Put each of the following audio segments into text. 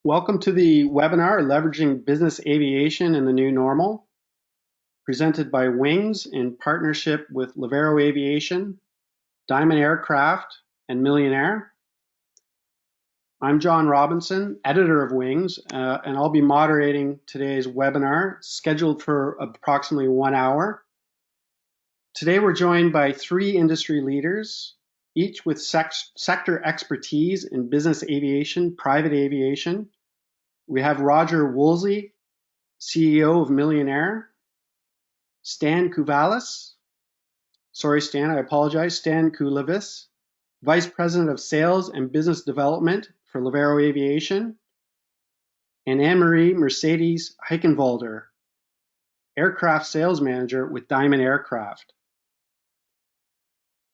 Welcome to the webinar, Leveraging Business Aviation in the New Normal, presented by Wings in partnership with Levaero Aviation, Diamond Aircraft, and Millionaire. I'm John Robinson, editor of Wings, and I'll be moderating today's webinar, scheduled for approximately 1 hour. Today we're joined by 3 industry leaders, each with sector expertise in business aviation, private aviation. We have Roger Woolsey, CEO of Millionaire, Stan Kuvalis, sorry Stan, I apologize, Stan Kulevis, Vice President of Sales and Business Development for Levaero Aviation, and Anne-Marie Mercedes Heichenwalder, Aircraft Sales Manager with Diamond Aircraft.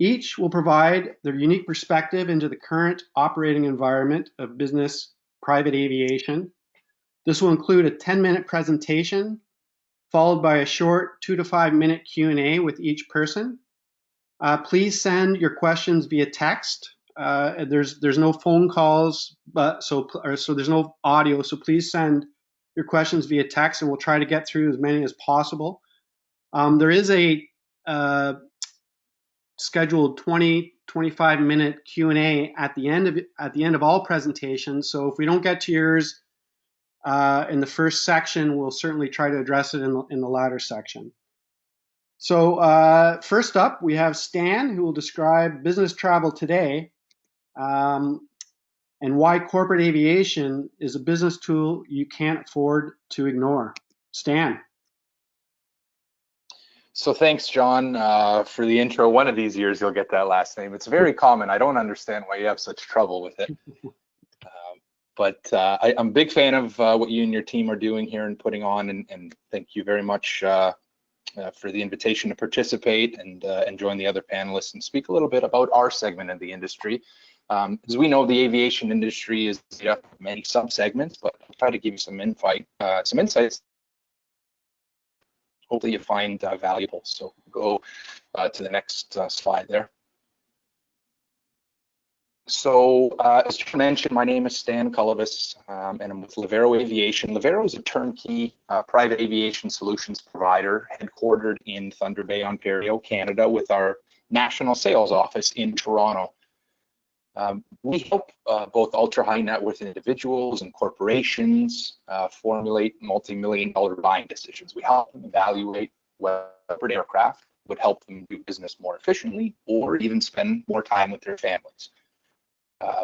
Each will provide their unique perspective into the current operating environment of business private aviation. This will include a 10-minute presentation, followed by a short 2 to 5 minute Q&A with each person. Please send your questions via text. There's no phone calls, so there's no audio, so please send your questions via text and we'll try to get through as many as possible. There is a scheduled 20-25 minute Q&A at the end of all presentations, so if we don't get to yours in the first section, we'll certainly try to address it in the latter section. So first up, we have Stan, who will describe business travel today and why corporate aviation is a business tool you can't afford to ignore. Stan. So thanks, John, for the intro. One of these years you'll get that last name. It's very common. I don't understand why you have such trouble with it. But I'm a big fan of what you and your team are doing here and putting on, and thank you very much for the invitation to participate and join the other panelists and speak a little bit about our segment of the industry. As we know, the aviation industry is many sub-segments, but I'll try to give you some insights. Hopefully you find valuable. So go to the next slide there. So as you mentioned, my name is Stan Kulevis, and I'm with Levaero Aviation. Levaero is a turnkey private aviation solutions provider headquartered in Thunder Bay, Ontario, Canada, with our national sales office in Toronto. We help both ultra-high net worth individuals and corporations formulate multi-million-dollar buying decisions. We help them evaluate whether aircraft would help them do business more efficiently or even spend more time with their families.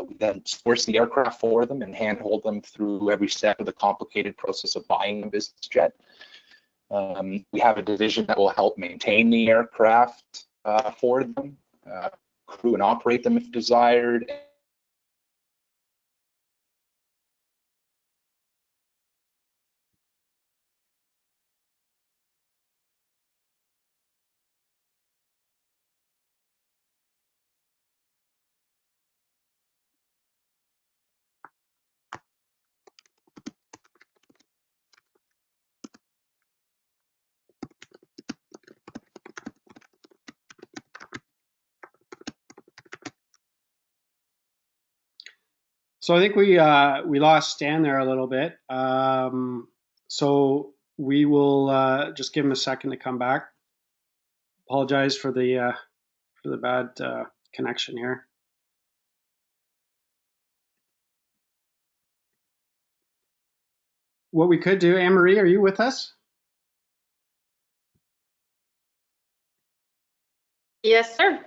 We then source the aircraft for them and handhold them through every step of the complicated process of buying a business jet. We have a division that will help maintain the aircraft for them, crew and operate them if desired. So I think we lost Stan there a little bit. So we will just give him a second to come back. Apologize for the bad connection here. What we could do, Anne-Marie, are you with us? Yes, sir.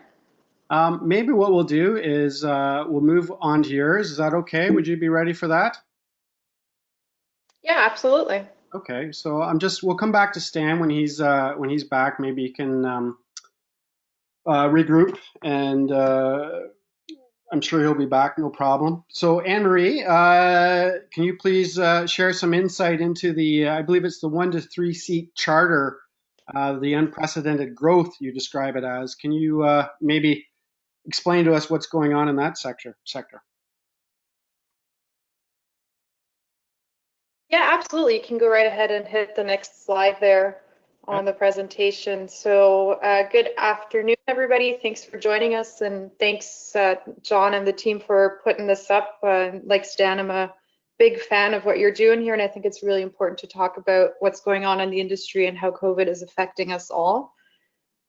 Maybe what we'll do is we'll move on to yours. Is that okay? Would you be ready for that? Yeah, absolutely. Okay, so we'll come back to Stan when he's back. Maybe he can regroup, and I'm sure he'll be back, no problem. So Anne-Marie, can you please share some insight into I believe it's the 1 to 3 seat charter, the unprecedented growth you describe it as. Can you maybe explain to us what's going on in that sector? Yeah, absolutely. You can go right ahead and hit the next slide there on the presentation. So good afternoon, everybody. Thanks for joining us, and thanks, John and the team, for putting this up. Like Stan, I'm a big fan of what you're doing here, and I think it's really important to talk about what's going on in the industry and how COVID is affecting us all.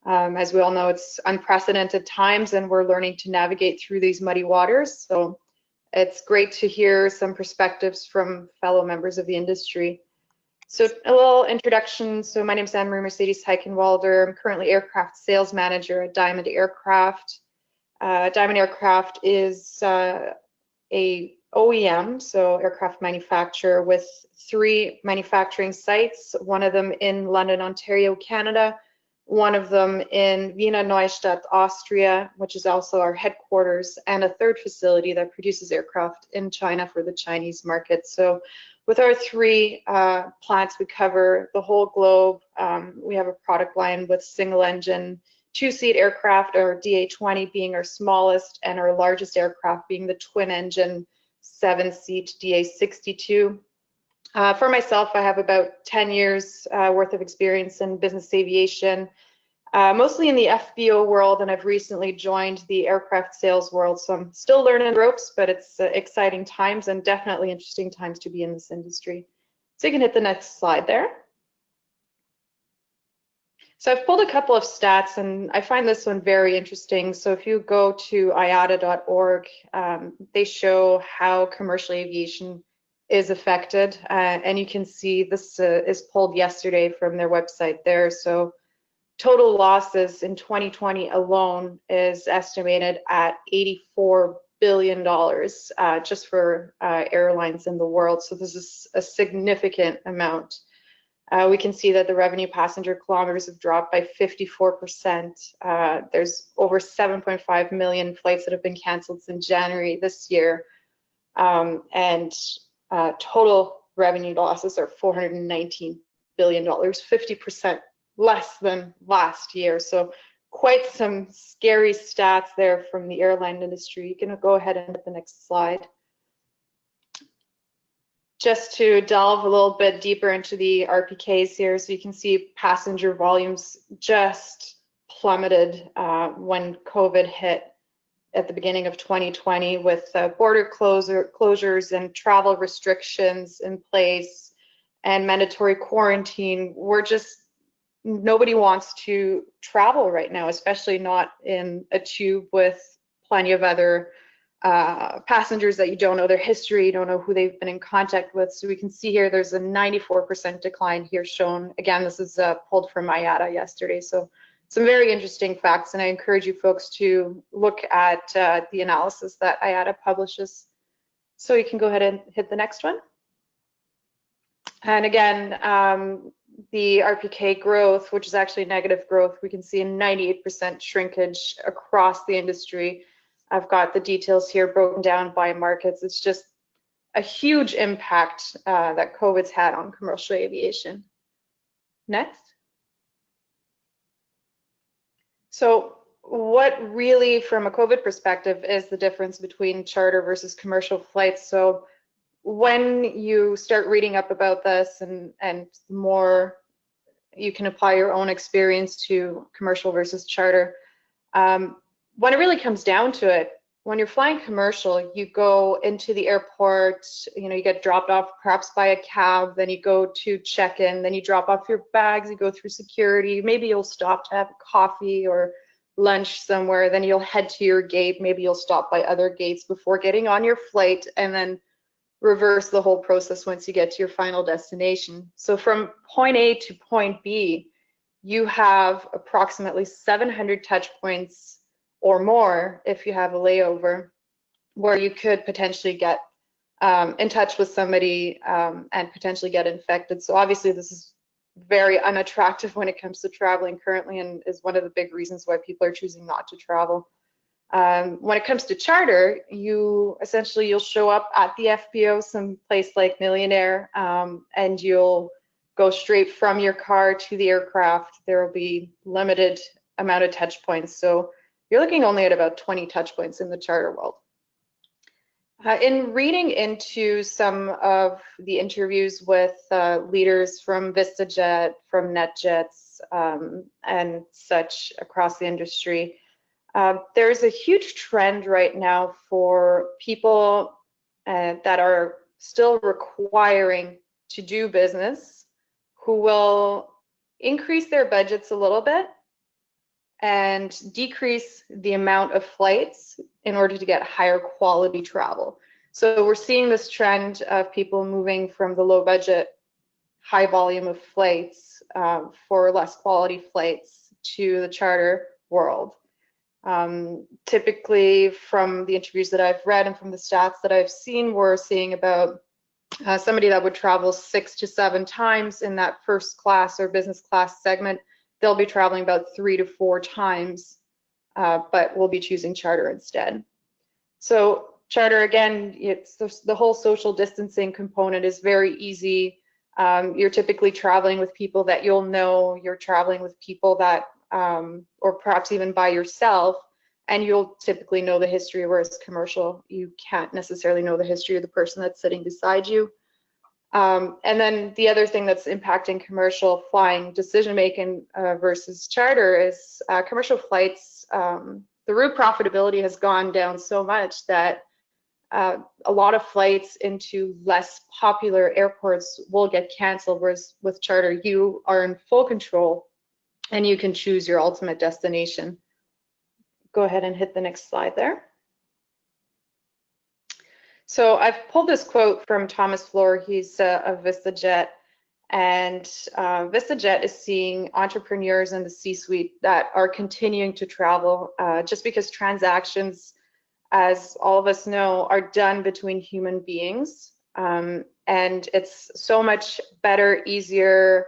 As we all know, it's unprecedented times, and we're learning to navigate through these muddy waters. So it's great to hear some perspectives from fellow members of the industry. So a little introduction. So my name is Anne-Marie Mercedes Heichenwalder. I'm currently aircraft sales manager at Diamond Aircraft. Diamond Aircraft is a OEM, so aircraft manufacturer, with 3 manufacturing sites, one of them in London, Ontario, Canada, one of them in Wiener Neustadt, Austria, which is also our headquarters, and a 3rd facility that produces aircraft in China for the Chinese market. So with our 3 plants, we cover the whole globe. We have a product line with single engine 2-seat aircraft, or DA-20 being our smallest, and our largest aircraft being the twin engine 7-seat DA-62. For myself, I have about 10 years worth of experience in business aviation, mostly in the FBO world, and I've recently joined the aircraft sales world. So I'm still learning the ropes, but it's exciting times and definitely interesting times to be in this industry. So you can hit the next slide there. So I've pulled a couple of stats, and I find this one very interesting. So if you go to IATA.org, they show how commercial aviation is affected, and you can see this is pulled yesterday from their website there. So total losses in 2020 alone is estimated at $84 billion just for airlines in the world. So this is a significant amount. We can see that the revenue passenger kilometers have dropped by 54%. There's over 7.5 million flights that have been canceled since January this year. And total revenue losses are $419 billion, 50% less than last year. So quite some scary stats there from the airline industry. You can go ahead and hit the next slide. Just to delve a little bit deeper into the RPKs here, so you can see passenger volumes just plummeted when COVID hit at the beginning of 2020, with border closures and travel restrictions in place and mandatory quarantine. Nobody wants to travel right now, especially not in a tube with plenty of other passengers that you don't know their history, you don't know who they've been in contact with. So we can see here there's a 94% decline here shown. Again, this is pulled from IATA yesterday. So some very interesting facts, and I encourage you folks to look at the analysis that IATA publishes. So you can go ahead and hit the next one. And again, the RPK growth, which is actually negative growth, we can see a 98% shrinkage across the industry. I've got the details here broken down by markets. It's just a huge impact that COVID's had on commercial aviation. Next. So what really, from a COVID perspective, is the difference between charter versus commercial flights? So when you start reading up about this, and more, you can apply your own experience to commercial versus charter. When it really comes down to it, when you're flying commercial, you go into the airport, you get dropped off perhaps by a cab, then you go to check-in, then you drop off your bags, you go through security, maybe you'll stop to have coffee or lunch somewhere, then you'll head to your gate, maybe you'll stop by other gates before getting on your flight, and then reverse the whole process once you get to your final destination. So from point A to point B, you have approximately 700 touch points or more if you have a layover, where you could potentially get in touch with somebody and potentially get infected. So obviously this is very unattractive when it comes to traveling currently, and is one of the big reasons why people are choosing not to travel. When it comes to charter, you'll show up at the FBO, some place like Millionaire, and you'll go straight from your car to the aircraft. There will be limited amount of touch points. So you're looking only at about 20 touch points in the charter world. In reading into some of the interviews with leaders from VistaJet, from NetJets, and such across the industry, there's a huge trend right now for people that are still requiring to do business, who will increase their budgets a little bit and decrease the amount of flights in order to get higher quality travel. So we're seeing this trend of people moving from the low budget, high volume of flights for less quality flights to the charter world. Typically from the interviews that I've read and from the stats that I've seen, we're seeing about somebody that would travel 6 to 7 times in that first class or business class segment, they'll be traveling about 3 to 4 times, but will be choosing charter instead. So charter, again, it's the whole social distancing component is very easy. You're typically traveling with people that you'll know, you're traveling with people that, or perhaps even by yourself, and you'll typically know the history, whereas commercial, you can't necessarily know the history of the person that's sitting beside you. And then the other thing that's impacting commercial flying decision-making versus charter is commercial flights, the route profitability has gone down so much that a lot of flights into less popular airports will get canceled, whereas with charter, you are in full control and you can choose your ultimate destination. Go ahead and hit the next slide there. So I've pulled this quote from Thomas Flohr. He's of VistaJet, and VistaJet is seeing entrepreneurs in the C-suite that are continuing to travel just because transactions, as all of us know, are done between human beings. And it's so much better, easier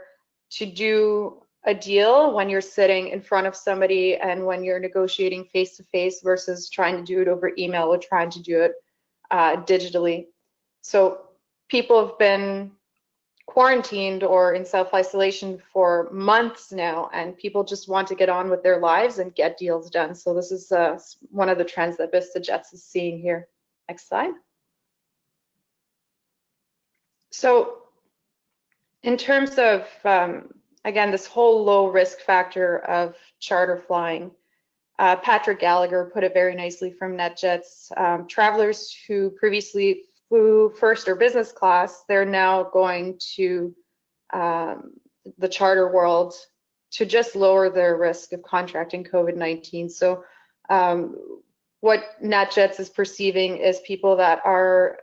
to do a deal when you're sitting in front of somebody and when you're negotiating face-to-face versus trying to do it over email or trying to do it digitally. So people have been quarantined or in self-isolation for months now, and people just want to get on with their lives and get deals done. So this is one of the trends that VistaJet is seeing here. Next slide. So in terms of, again, this whole low risk factor of charter flying, Patrick Gallagher put it very nicely from NetJets. Travelers who previously flew first or business class, they're now going to the charter world to just lower their risk of contracting COVID-19. So what NetJets is perceiving is people that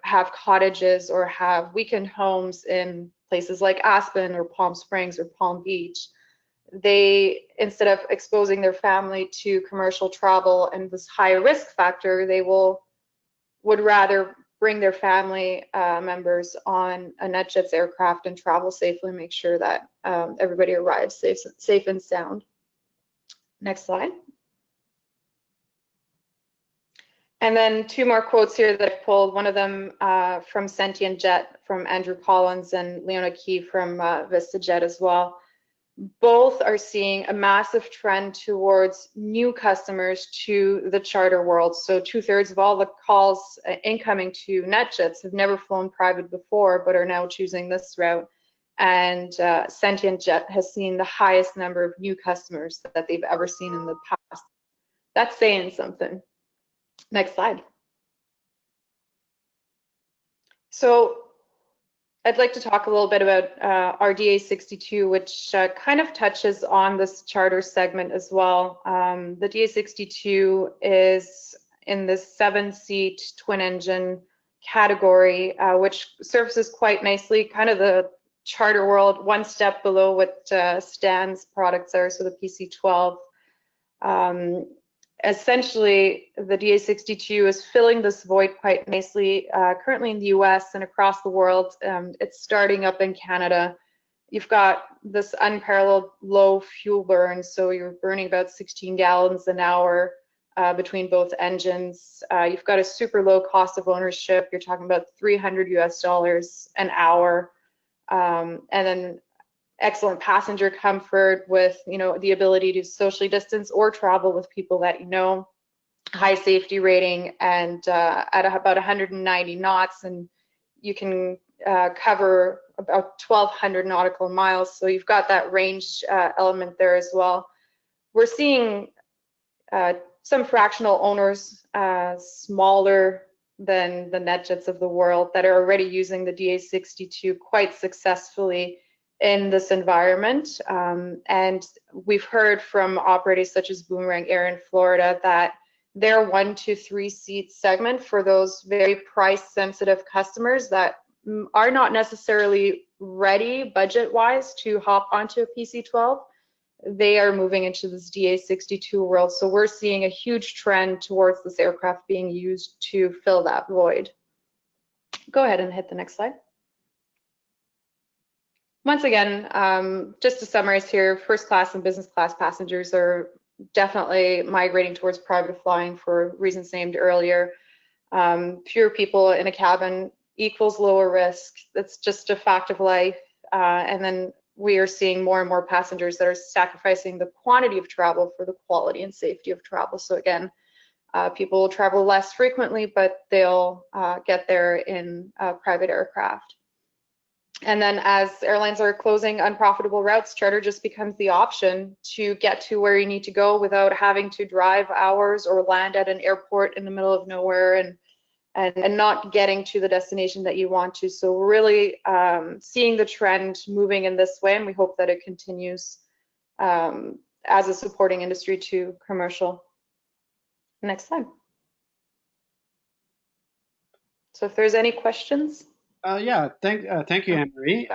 have cottages or have weekend homes in places like Aspen or Palm Springs or Palm Beach. They, instead of exposing their family to commercial travel and this higher risk factor, they would rather bring their family members on a NetJets aircraft and travel safely, make sure that everybody arrives safe and sound. Next slide. And then 2 more quotes here that I've pulled, one of them from Sentient Jet from Andrew Collins and Leona Key from VistaJet as well. Both are seeing a massive trend towards new customers to the charter world. So 2/3 of all the calls incoming to NetJets have never flown private before, but are now choosing this route. And Sentient Jet has seen the highest number of new customers that they've ever seen in the past. That's saying something. Next slide. So I'd like to talk a little bit about our DA62, which kind of touches on this charter segment as well. The DA62 is in this 7-seat twin engine category, which services quite nicely, kind of the charter world, one step below what Stan's products are, so the PC-12. Essentially, the DA62 is filling this void quite nicely. Currently in the US and across the world, it's starting up in Canada. You've got this unparalleled low fuel burn, so you're burning about 16 gallons an hour between both engines. You've got a super low cost of ownership. You're talking about $300 US an hour. And then excellent passenger comfort with, the ability to socially distance or travel with people that you know, high safety rating, and at about 190 knots, and you can cover about 1,200 nautical miles. So you've got that range element there as well. We're seeing some fractional owners, smaller than the NetJets of the world that are already using the DA62 quite successfully in this environment. And we've heard from operators such as Boomerang Air in Florida that their 1 to 3 seat segment for those very price sensitive customers that are not necessarily ready budget wise to hop onto a PC-12, they are moving into this DA62 world. So we're seeing a huge trend towards this aircraft being used to fill that void. Go ahead and hit the next slide. Once again, just to summarize here, first class and business class passengers are definitely migrating towards private flying for reasons named earlier. Fewer people in a cabin equals lower risk. That's just a fact of life. And then we are seeing more and more passengers that are sacrificing the quantity of travel for the quality and safety of travel. So again, people will travel less frequently, but they'll get there in private aircraft. And then as airlines are closing unprofitable routes, charter just becomes the option to get to where you need to go without having to drive hours or land at an airport in the middle of nowhere and not getting to the destination that you want to. So we're really seeing the trend moving in this way, and we hope that it continues as a supporting industry to commercial. Next slide. So if there's any questions. Yeah, thank you, Anne-Marie.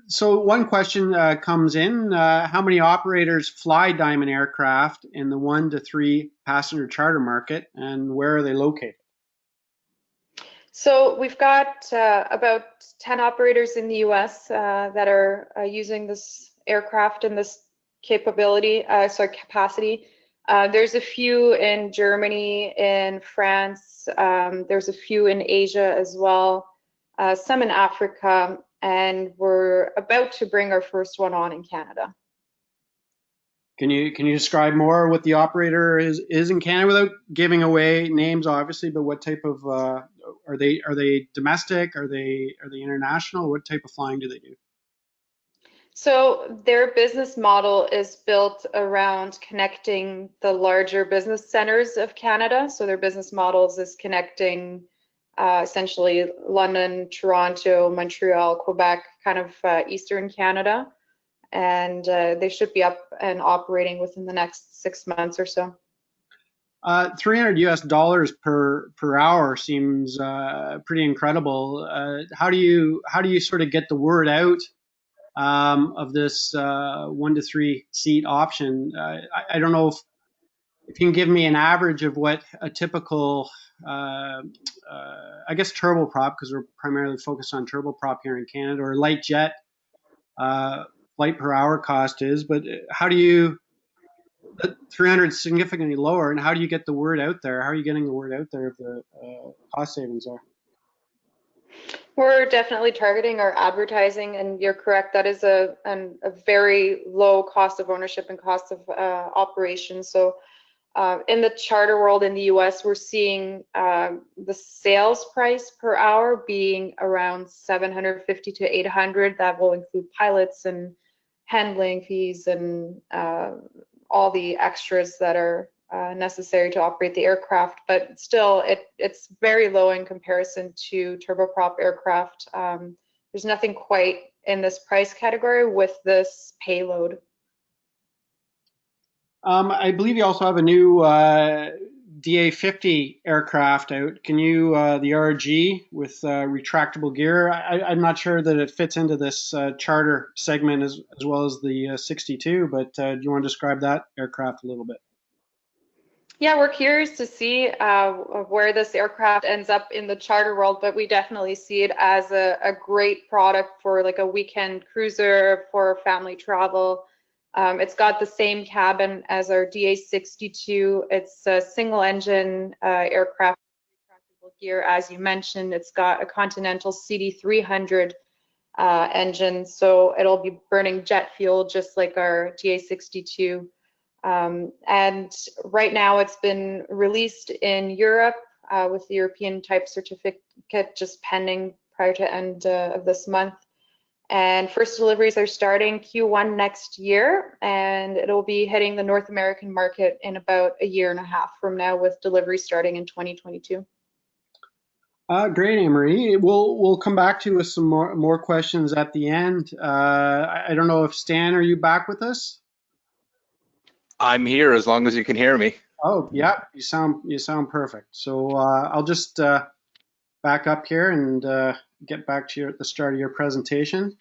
So one question comes in, how many operators fly Diamond aircraft in the 1 to 3 passenger charter market, and where are they located? So we've got about 10 operators in the US that are using this aircraft and this capability, capacity. There's a few in Germany, in France, there's a few in Asia as well, some in Africa, and we're about to bring our first one on in Canada. Can you describe more what the operator is in Canada without giving away names, obviously, but what type of are they domestic? Are they international? What type of flying do they do? So their business model is built around connecting the larger business centers of Canada. So their business models is connecting essentially London, Toronto, Montreal, Quebec, kind of Eastern Canada. And they should be up and operating within the next 6 months or so. $300 US per hour seems pretty incredible. How do you sort of get the word out of this 1 to 3 seat option? I don't know if you can give me an average of what a typical, I guess turboprop, because we're primarily focused on turboprop here in Canada, or light jet flight per hour cost is, but how do you, 300 is significantly lower, and how do you get the word out there? How are you getting the word out there if the cost savings are? We're definitely targeting our advertising, and you're correct, that is a very low cost of ownership and cost of operation. So in the charter world in the US, we're seeing the sales price per hour being around $750 to $800. That will include pilots and handling fees and all the extras that are necessary to operate the aircraft, but still it's very low in comparison to turboprop aircraft. There's nothing quite in this price category with this payload. I believe you also have a new DA50 aircraft out. Can you, the RG with retractable gear? I'm not sure that it fits into this charter segment as well as the 62, but do you want to describe that aircraft a little bit? Yeah, we're curious to see where this aircraft ends up in the charter world, but we definitely see it as a great product for like a weekend cruiser, for family travel. It's got the same cabin as our DA62. It's a single engine aircraft with retractable gear, as you mentioned. It's got a Continental CD300 engine, so it'll be burning jet fuel just like our DA62. And right now it's been released in Europe with the European type certificate just pending prior to end of this month. And first deliveries are starting Q1 next year, and it'll be hitting the North American market in about a year and a half from now, with delivery starting in 2022. Great, Anne-Marie. We'll come back to you with some more questions at the end. I don't know if Stan, are you back with us? I'm here as long as you can hear me. Oh, yeah, you sound perfect. So I'll just back up here and get back to you at the start of your presentation.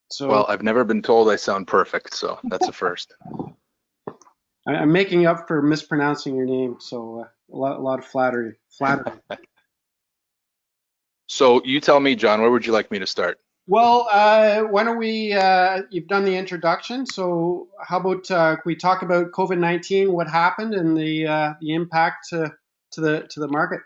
So Well, I've never been told I sound perfect, so that's a first. I'm making up for mispronouncing your name, so a lot of flattery. So you tell me, John, where would you like me to start? Well, why don't we, you've done the introduction, so how about we talk about COVID-19, what happened and the impact to the market?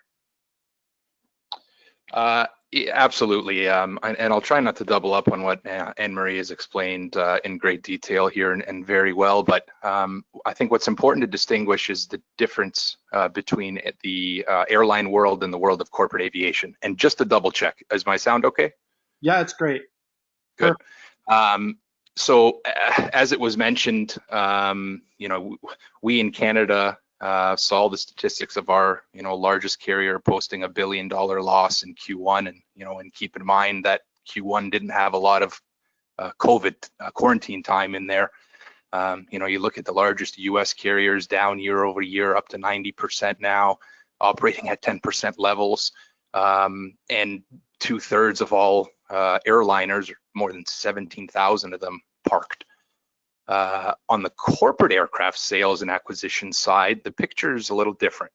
Absolutely, and I'll try not to double up on what Anne-Marie has explained in great detail here and very well, but I think what's important to distinguish is the difference between the airline world and the world of corporate aviation. And just to double check, is my sound okay? Yeah, it's great. Good. So as it was mentioned, we in Canada saw the statistics of our, largest carrier posting $1 billion loss in Q1, and keep in mind that Q1 didn't have a lot of COVID quarantine time in there. You look at the largest U.S. carriers down year over year, up to 90% now, operating at 10% levels, and 2/3 of all airliners, more than 17,000 of them, parked. On the corporate aircraft sales and acquisition side, the picture is a little different.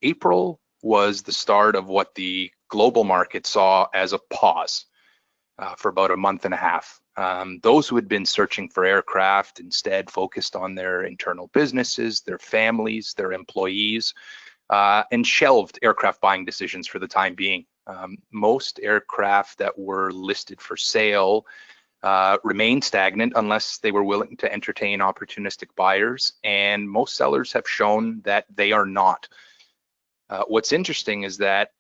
April was the start of what the global market saw as a pause for about a month and a half. Those who had been searching for aircraft instead focused on their internal businesses, their families, their employees, and shelved aircraft buying decisions for the time being. Most aircraft that were listed for sale remained stagnant unless they were willing to entertain opportunistic buyers, and most sellers have shown that they are not. What's interesting is that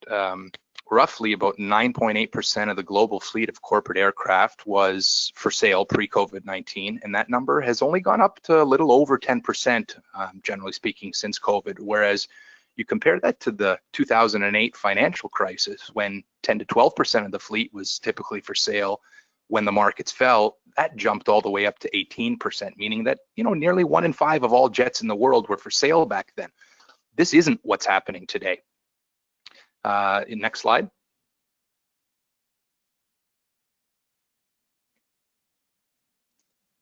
roughly about 9.8% of the global fleet of corporate aircraft was for sale pre-COVID-19, and that number has only gone up to a little over 10%, generally speaking, since COVID, whereas you compare that to the 2008 financial crisis, when 10 to 12% of the fleet was typically for sale. When the markets fell, that jumped all the way up to 18%, meaning that, nearly 1 in 5 of all jets in the world were for sale back then. This isn't what's happening today. Next slide.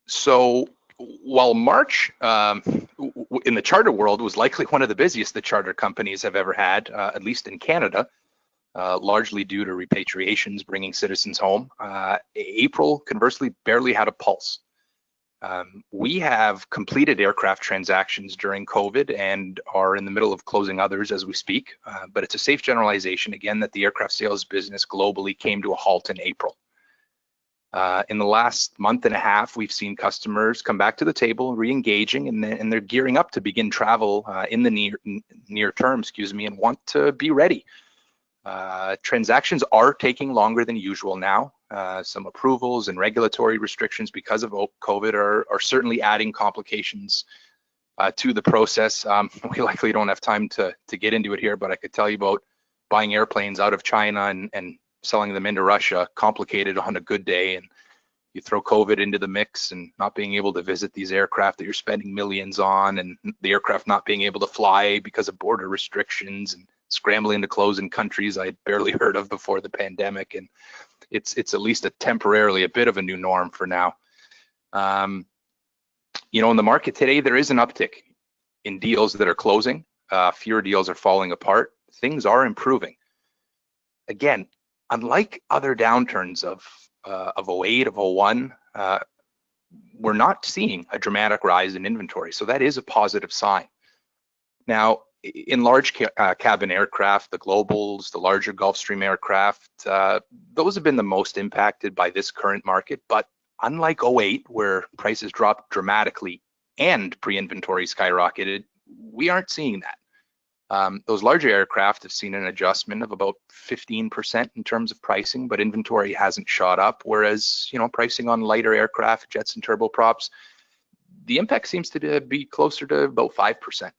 So while March in the charter world was likely one of the busiest the charter companies have ever had, at least in Canada, largely due to repatriations bringing citizens home, April conversely barely had a pulse. We have completed aircraft transactions during COVID and are in the middle of closing others as we speak, but it's a safe generalization, again, that the aircraft sales business globally came to a halt in April. In the last month and a half, we've seen customers come back to the table, re-engaging, and they're gearing up to begin travel in the near term, and want to be ready. Transactions are taking longer than usual now. Some approvals and regulatory restrictions because of COVID are certainly adding complications to the process. We likely don't have time to get into it here, but I could tell you about buying airplanes out of China and selling them into Russia, complicated on a good day, and you throw COVID into the mix and not being able to visit these aircraft that you're spending millions on, and the aircraft not being able to fly because of border restrictions and scrambling to close in countries I'd barely heard of before the pandemic. And it's at least temporarily a bit of a new norm for now. In the market today, there is an uptick in deals that are closing. Fewer deals are falling apart. Things are improving. Again, unlike other downturns of 08, of 01, we're not seeing a dramatic rise in inventory. So that is a positive sign. Now, in large cabin aircraft, the Globals, the larger Gulfstream aircraft, those have been the most impacted by this current market. But unlike 08, where prices dropped dramatically and pre-inventory skyrocketed, we aren't seeing that. Those larger aircraft have seen an adjustment of about 15% in terms of pricing, but inventory hasn't shot up. Whereas, pricing on lighter aircraft, jets and turboprops, the impact seems to be closer to about 5%.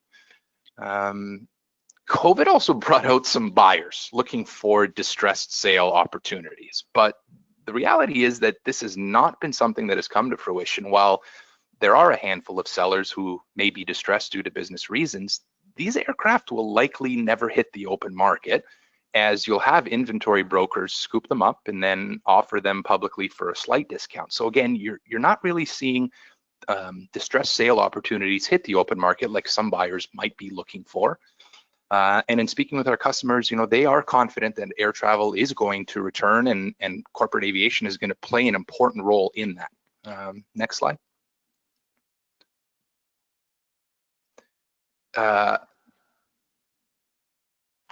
COVID also brought out some buyers looking for distressed sale opportunities, but the reality is that this has not been something that has come to fruition. While there are a handful of sellers who may be distressed due to business reasons, these aircraft will likely never hit the open market, as you'll have inventory brokers scoop them up and then offer them publicly for a slight discount. So again, you're not really seeing distressed sale opportunities hit the open market like some buyers might be looking for. And in speaking with our customers, they are confident that air travel is going to return, and corporate aviation is going to play an important role in that. Next slide.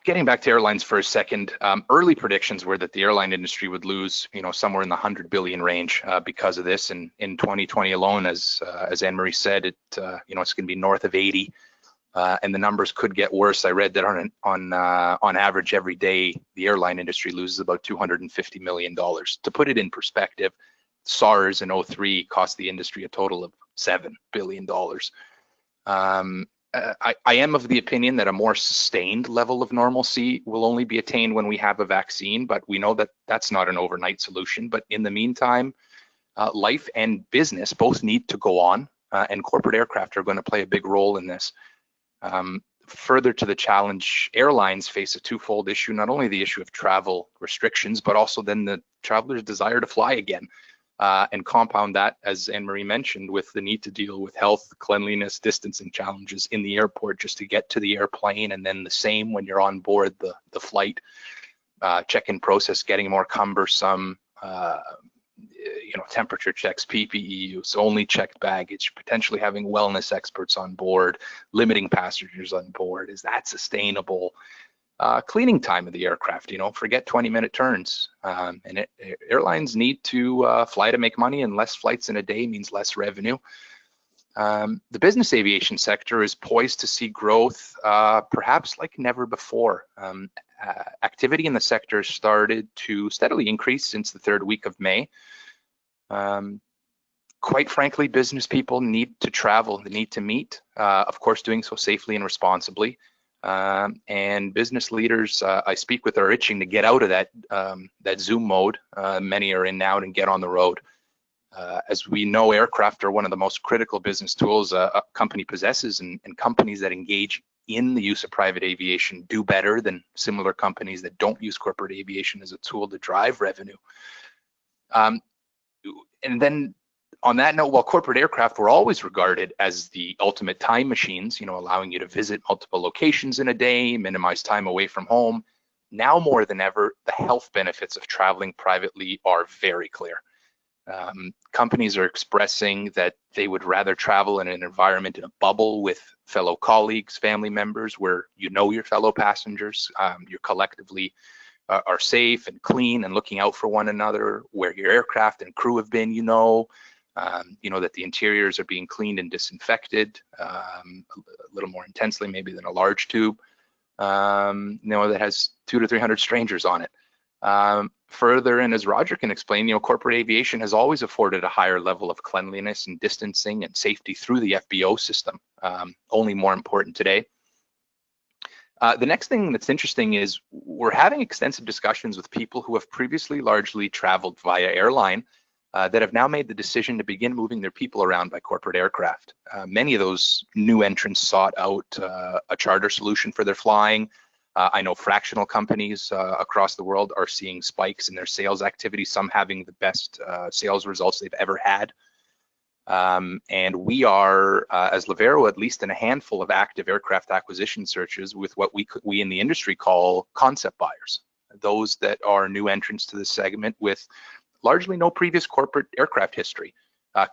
Getting back to airlines for a second, early predictions were that the airline industry would lose, somewhere in the 100 billion range because of this. And in 2020 alone, as Anne-Marie said, it's going to be north of 80, and the numbers could get worse. I read that on average every day, the airline industry loses about $250 million. To put it in perspective, SARS in 2003 cost the industry a total of $7 billion. I am of the opinion that a more sustained level of normalcy will only be attained when we have a vaccine, but we know that that's not an overnight solution. But in the meantime, life and business both need to go on, and corporate aircraft are going to play a big role in this. Further to the challenge, airlines face a twofold issue: not only the issue of travel restrictions, but also then the traveler's desire to fly again. And compound that, as Anne-Marie mentioned, with the need to deal with health, cleanliness, distancing challenges in the airport just to get to the airplane, and then the same when you're on board the flight. Check-in process getting more cumbersome, temperature checks, PPE use, only checked baggage, potentially having wellness experts on board, limiting passengers on board. Is that sustainable? Cleaning time of the aircraft, forget 20-minute turns. And airlines need to fly to make money, and less flights in a day means less revenue. The business aviation sector is poised to see growth perhaps like never before. Activity in the sector started to steadily increase since the third week of May. Quite frankly, business people need to travel, they need to meet, of course, doing so safely and responsibly. And business leaders I speak with are itching to get out of that Zoom mode many are in now and get on the road. As we know, aircraft are one of the most critical business tools a company possesses, and companies that engage in the use of private aviation do better than similar companies that don't use corporate aviation as a tool to drive revenue. And then on that note, while corporate aircraft were always regarded as the ultimate time machines, allowing you to visit multiple locations in a day, minimize time away from home, now more than ever, the health benefits of traveling privately are very clear. Companies are expressing that they would rather travel in an environment in a bubble with fellow colleagues, family members, where your fellow passengers, you're collectively are safe and clean and looking out for one another, where your aircraft and crew have been, that the interiors are being cleaned and disinfected a little more intensely maybe than a large tube, that has 200 to 300 strangers on it. Further, and as Roger can explain, corporate aviation has always afforded a higher level of cleanliness and distancing and safety through the FBO system, only more important today. The next thing that's interesting is we're having extensive discussions with people who have previously largely traveled via airline that have now made the decision to begin moving their people around by corporate aircraft. Many of those new entrants sought out a charter solution for their flying. I know fractional companies across the world are seeing spikes in their sales activity, some having the best sales results they've ever had. And we are, as Levaero, at least in a handful of active aircraft acquisition searches with what we in the industry call concept buyers, those that are new entrants to the segment with largely no previous corporate aircraft history.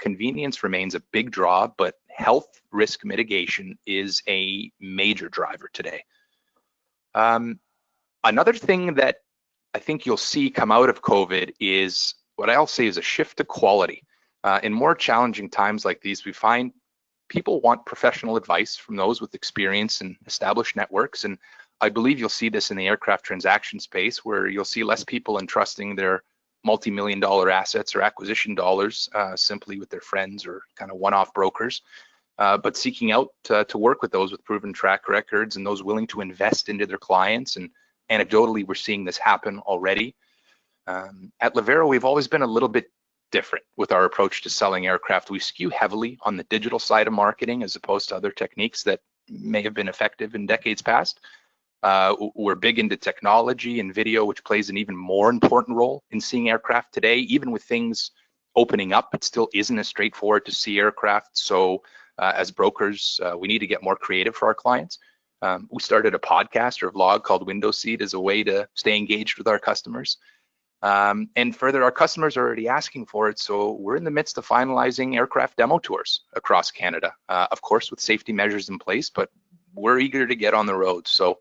Convenience remains a big draw, but health risk mitigation is a major driver today. Another thing that I think you'll see come out of COVID is what I'll say is a shift to quality. In more challenging times like these, we find people want professional advice from those with experience and established networks. And I believe you'll see this in the aircraft transaction space, where you'll see less people entrusting their multi-million-dollar assets or acquisition dollars simply with their friends or kind of one-off brokers. but seeking out to work with those with proven track records and those willing to invest into their clients. And anecdotally, we're seeing this happen already. At Levaero, we've always been a little bit different with our approach to selling aircraft. We skew heavily on the digital side of marketing as opposed to other techniques that may have been effective in decades past. We're big into technology and video, which plays an even more important role in seeing aircraft today. Even with things opening up, it still isn't as straightforward to see aircraft. So as brokers, we need to get more creative for our clients. We started a podcast or vlog called Window Seat as a way to stay engaged with our customers. And further, our customers are already asking for it. So we're in the midst of finalizing aircraft demo tours across Canada, of course, with safety measures in place, but we're eager to get on the road. So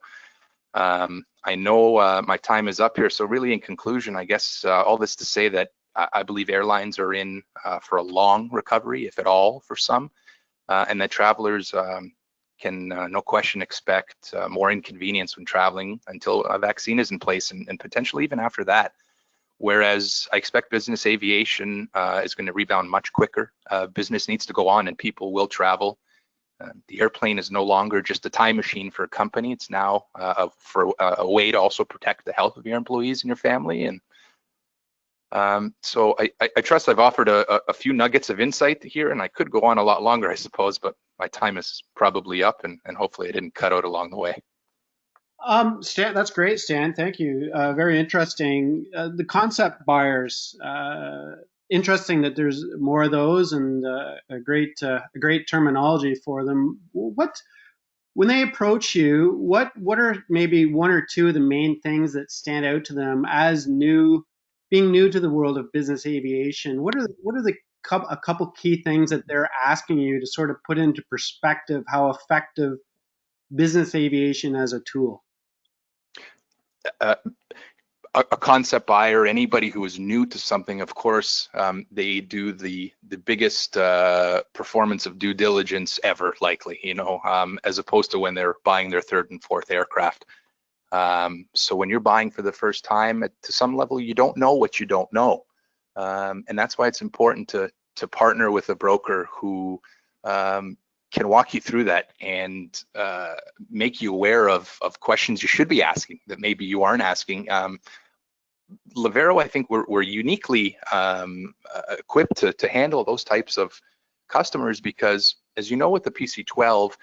I know my time is up here. So really, in conclusion, I guess all this to say that I believe airlines are in for a long recovery, if at all, for some, and that travelers can no question expect more inconvenience when traveling until a vaccine is in place, and potentially even after that. Whereas I expect business aviation is going to rebound much quicker. Business needs to go on and people will travel. The airplane is no longer just a time machine for a company. It's now for a way to also protect the health of your employees and your family. And so I trust I've offered a few nuggets of insight here, and I could go on a lot longer, I suppose, but my time is probably up, and hopefully I didn't cut out along the way. Stan, that's great, Stan. Thank you. Very interesting. The concept buyers, interesting that there's more of those, and a great terminology for them. When they approach you, what are maybe one or two of the main things that stand out to them as being new to the world of business aviation? What are a couple key things that they're asking you to sort of put into perspective how effective business aviation as a tool? A concept buyer, anybody who is new to something, of course, they do the biggest performance of due diligence ever, likely, as opposed to when they're buying their third and fourth aircraft. So when you're buying for the first time, to some level, you don't know what you don't know, and that's why it's important to partner with a broker who can walk you through that and make you aware of questions you should be asking that maybe you aren't asking. Levaero, I think we're uniquely equipped to handle those types of customers because, as you know, with the PC-12,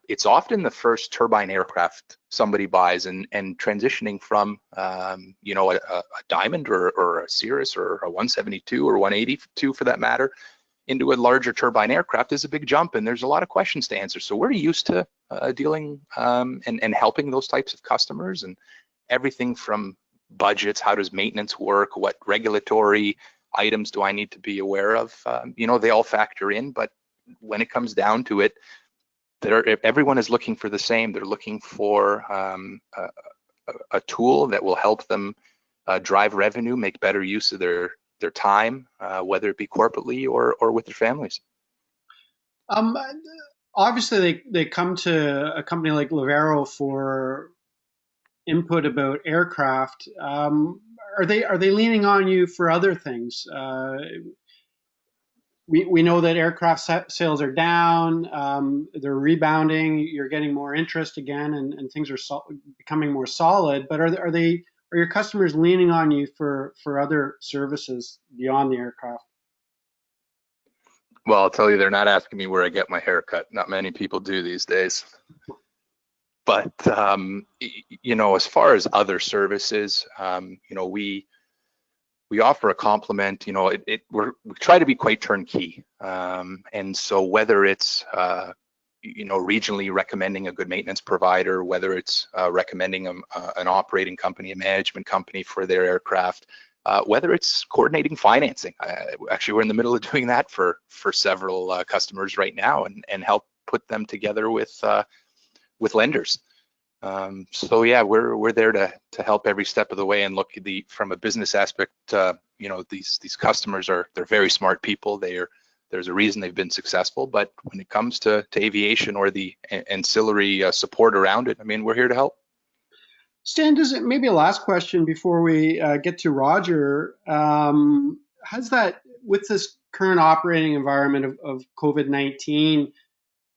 it's often the first turbine aircraft somebody buys, and transitioning from a Diamond or a Cirrus or a 172 or 182 for that matter into a larger turbine aircraft is a big jump, and there's a lot of questions to answer. So we're used to dealing and helping those types of customers, and everything from budgets, how does maintenance work, what regulatory items do I need to be aware of, they all factor in. But when it comes down to it, everyone is looking for the same. They're looking for a tool that will help them drive revenue, make better use of their time, whether it be corporately or with their families. Obviously, they come to a company like Levaero for input about aircraft. Are they leaning on you for other things? We know that aircraft sales are down. They're rebounding. You're getting more interest again, and things are becoming more solid. But are your customers leaning on you for other services beyond the aircraft? Well, I'll tell you, they're not asking me where I get my hair cut. Not many people do these days. But as far as other services, we offer a complement. We try to be quite turnkey, and so whether it's regionally recommending a good maintenance provider, whether it's recommending an operating company, a management company for their aircraft, whether it's coordinating financing. Actually, we're in the middle of doing that for several customers right now, and help put them together with lenders. So yeah, we're there to help every step of the way, and look from a business aspect. These customers they're very smart people. There's a reason they've been successful. But when it comes to aviation or the ancillary support around it, we're here to help. Stan, maybe a last question before we get to Roger. Has that, with this current operating environment of COVID-19,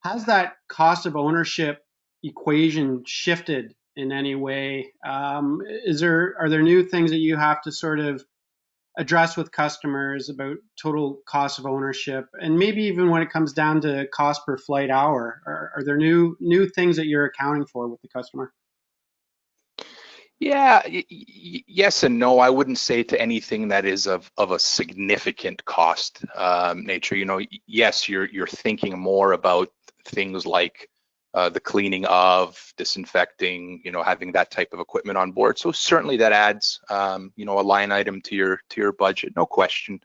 Has that cost of ownership equation shifted in any way? Are there new things that you have to sort of address with customers about total cost of ownership, and maybe even when it comes down to cost per flight hour? Are there new things that you're accounting for with the customer? Yeah, yes and no. I wouldn't say to anything that is of a significant cost nature. You know, yes, you're thinking more about things like the cleaning of, disinfecting, you know, having that type of equipment on board. So certainly that adds, you know, a line item to your budget, no question.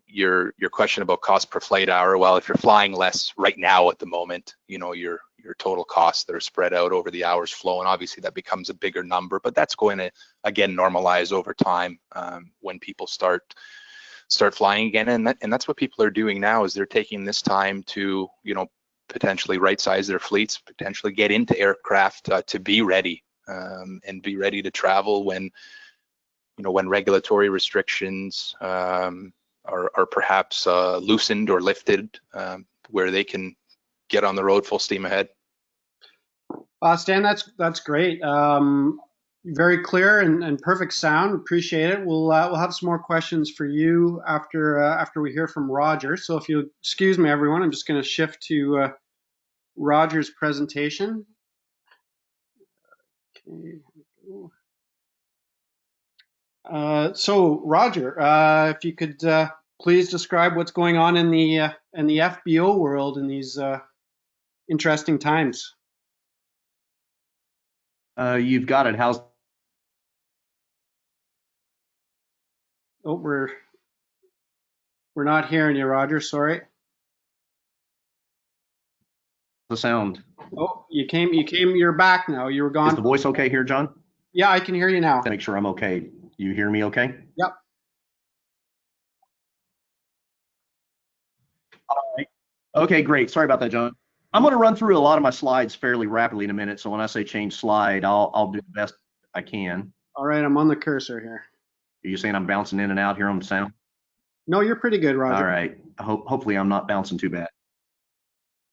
Your question about cost per flight hour, well, if you're flying less right now at the moment, you know, your total costs that are spread out over the hours flown, obviously that becomes a bigger number, but that's going to again normalize over time when people start flying again, and that's what people are doing now, is they're taking this time to, you know, potentially right size their fleets, potentially get into aircraft to be ready and be ready to travel when, you know, when regulatory restrictions are perhaps loosened or lifted, where they can get on the road full steam ahead. Stan, that's great. Very clear and perfect sound. Appreciate it. We'll have some more questions for you after we hear from Roger. So if you'll excuse me, everyone, I'm just going to shift to Roger's presentation. Okay. So Roger, if you could please describe what's going on in the FBO world in these interesting times. You've got it. How's? Oh, we're not hearing you, Roger. Sorry. The sound? Oh, you came. You're back now. You were gone. Is the voice okay here, John? Yeah, I can hear you now. To make sure I'm okay. You hear me okay? Yep. All right. Okay, great. Sorry about that, John. I'm going to run through a lot of my slides fairly rapidly in a minute. So when I say change slide, I'll do the best I can. All right, I'm on the cursor here. Are you saying I'm bouncing in and out here on the sound? No, you're pretty good, Roger. All right. Hopefully I'm not bouncing too bad.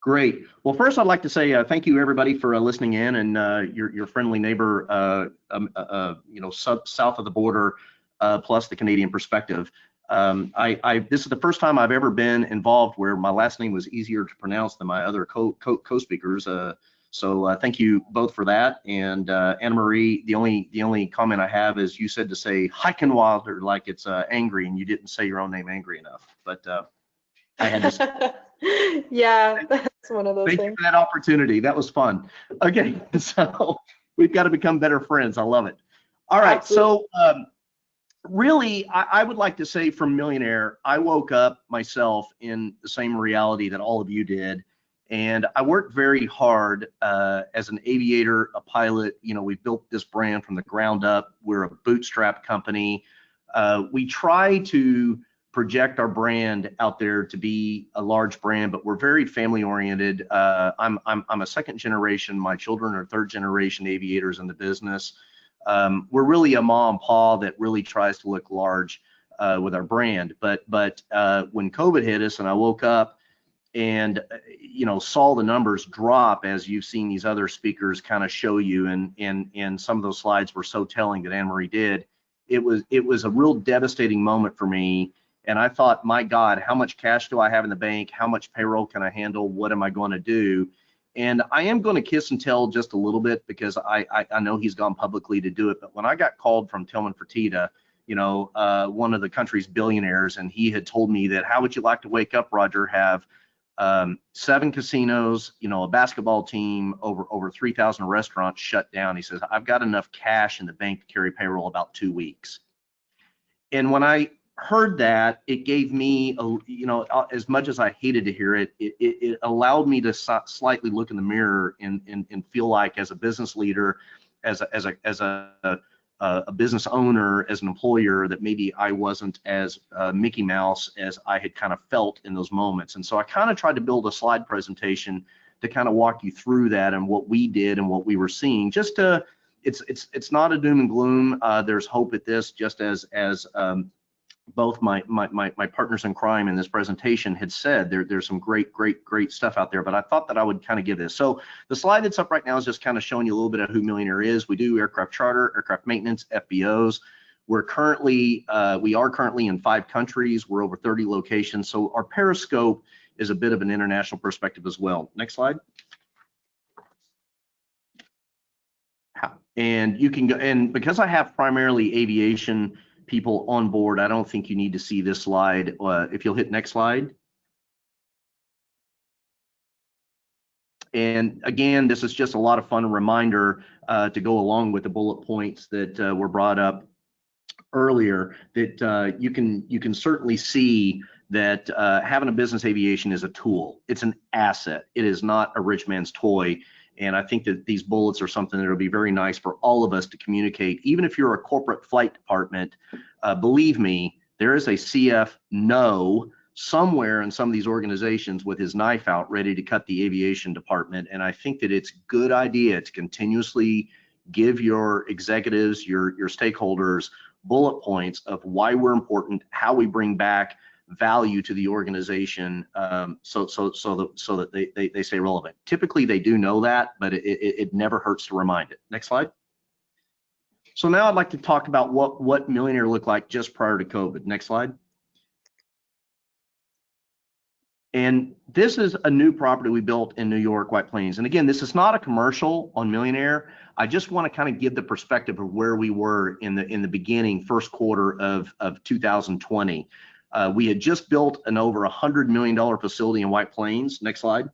Great. Well, first I'd like to say thank you everybody for listening in, and your friendly neighbor, you know, south of the border, plus the Canadian perspective. This is the first time I've ever been involved where my last name was easier to pronounce than my other co-speakers. So thank you both for that. And Anna Marie, the only comment I have is you said to say Heichenwalder like it's angry, and you didn't say your own name angry enough. But I had to. Yeah, that's one of those Thank things. you for that opportunity. That was fun. Okay, so we've got to become better friends. I love it. All right, Absolutely. So really, I would like to say from Millionaire, I woke up myself in the same reality that all of you did. And I worked very hard as an aviator, a pilot. You know, we built this brand from the ground up. We're a bootstrap company. We try to project our brand out there to be a large brand, but we're very family oriented. I'm a second generation. My children are third generation aviators in the business. We're really a mom and pa that really tries to look large with our brand. But when COVID hit us and I woke up and you know saw the numbers drop, as you've seen these other speakers kind of show you, and some of those slides were so telling that Anne Marie did. It was a real devastating moment for me. And I thought, my God, how much cash do I have in the bank? How much payroll can I handle? What am I going to do? And I am going to kiss and tell just a little bit because I know he's gone publicly to do it. But when I got called from Tillman Fertitta, you know, one of the country's billionaires, and he had told me that, how would you like to wake up, Roger, have 7 casinos, you know, a basketball team, over 3,000 restaurants shut down. He says, I've got enough cash in the bank to carry payroll about 2 weeks. And when I heard that, it gave me, you know, as much as I hated to hear it, it allowed me to slightly look in the mirror and feel like, as a business leader, as a business owner, as an employer, that maybe I wasn't as Mickey Mouse as I had kind of felt in those moments. And so I kind of tried to build a slide presentation to kind of walk you through that and what we did and what we were seeing. Just to, it's not a doom and gloom. There's hope at this, just as both my partners in crime in this presentation had said there's some great stuff out there, but I thought that I would kind of give this. So the slide that's up right now is just kind of showing you a little bit of who Millionaire is. We do aircraft charter, aircraft maintenance, FBOs. We are currently in 5 countries. We're over 30 locations. So our periscope is a bit of an international perspective as well. Next slide. And you can go, and because I have primarily aviation people on board, I don't think you need to see this slide. If you'll hit next slide. And again, this is just a lot of fun reminder to go along with the bullet points that were brought up earlier, that you can certainly see that having a business aviation is a tool. It's an asset. It is not a rich man's toy. And I think that these bullets are something that will be very nice for all of us to communicate. Even if you're a corporate flight department, believe me, there is a CF no somewhere in some of these organizations with his knife out ready to cut the aviation department. And I think that it's a good idea to continuously give your executives, your stakeholders, bullet points of why we're important, how we bring back value to the organization, so that they stay relevant. Typically they do know that, but it never hurts to remind it. Next slide. So now I'd like to talk about what Millionaire looked like just prior to COVID. Next slide. And this is a new property we built in New York, White Plains. And again, this is not a commercial on Millionaire. I just want to kind of give the perspective of where we were in the beginning, first quarter of 2020. We had just built an over $100 million facility in White Plains. Next slide.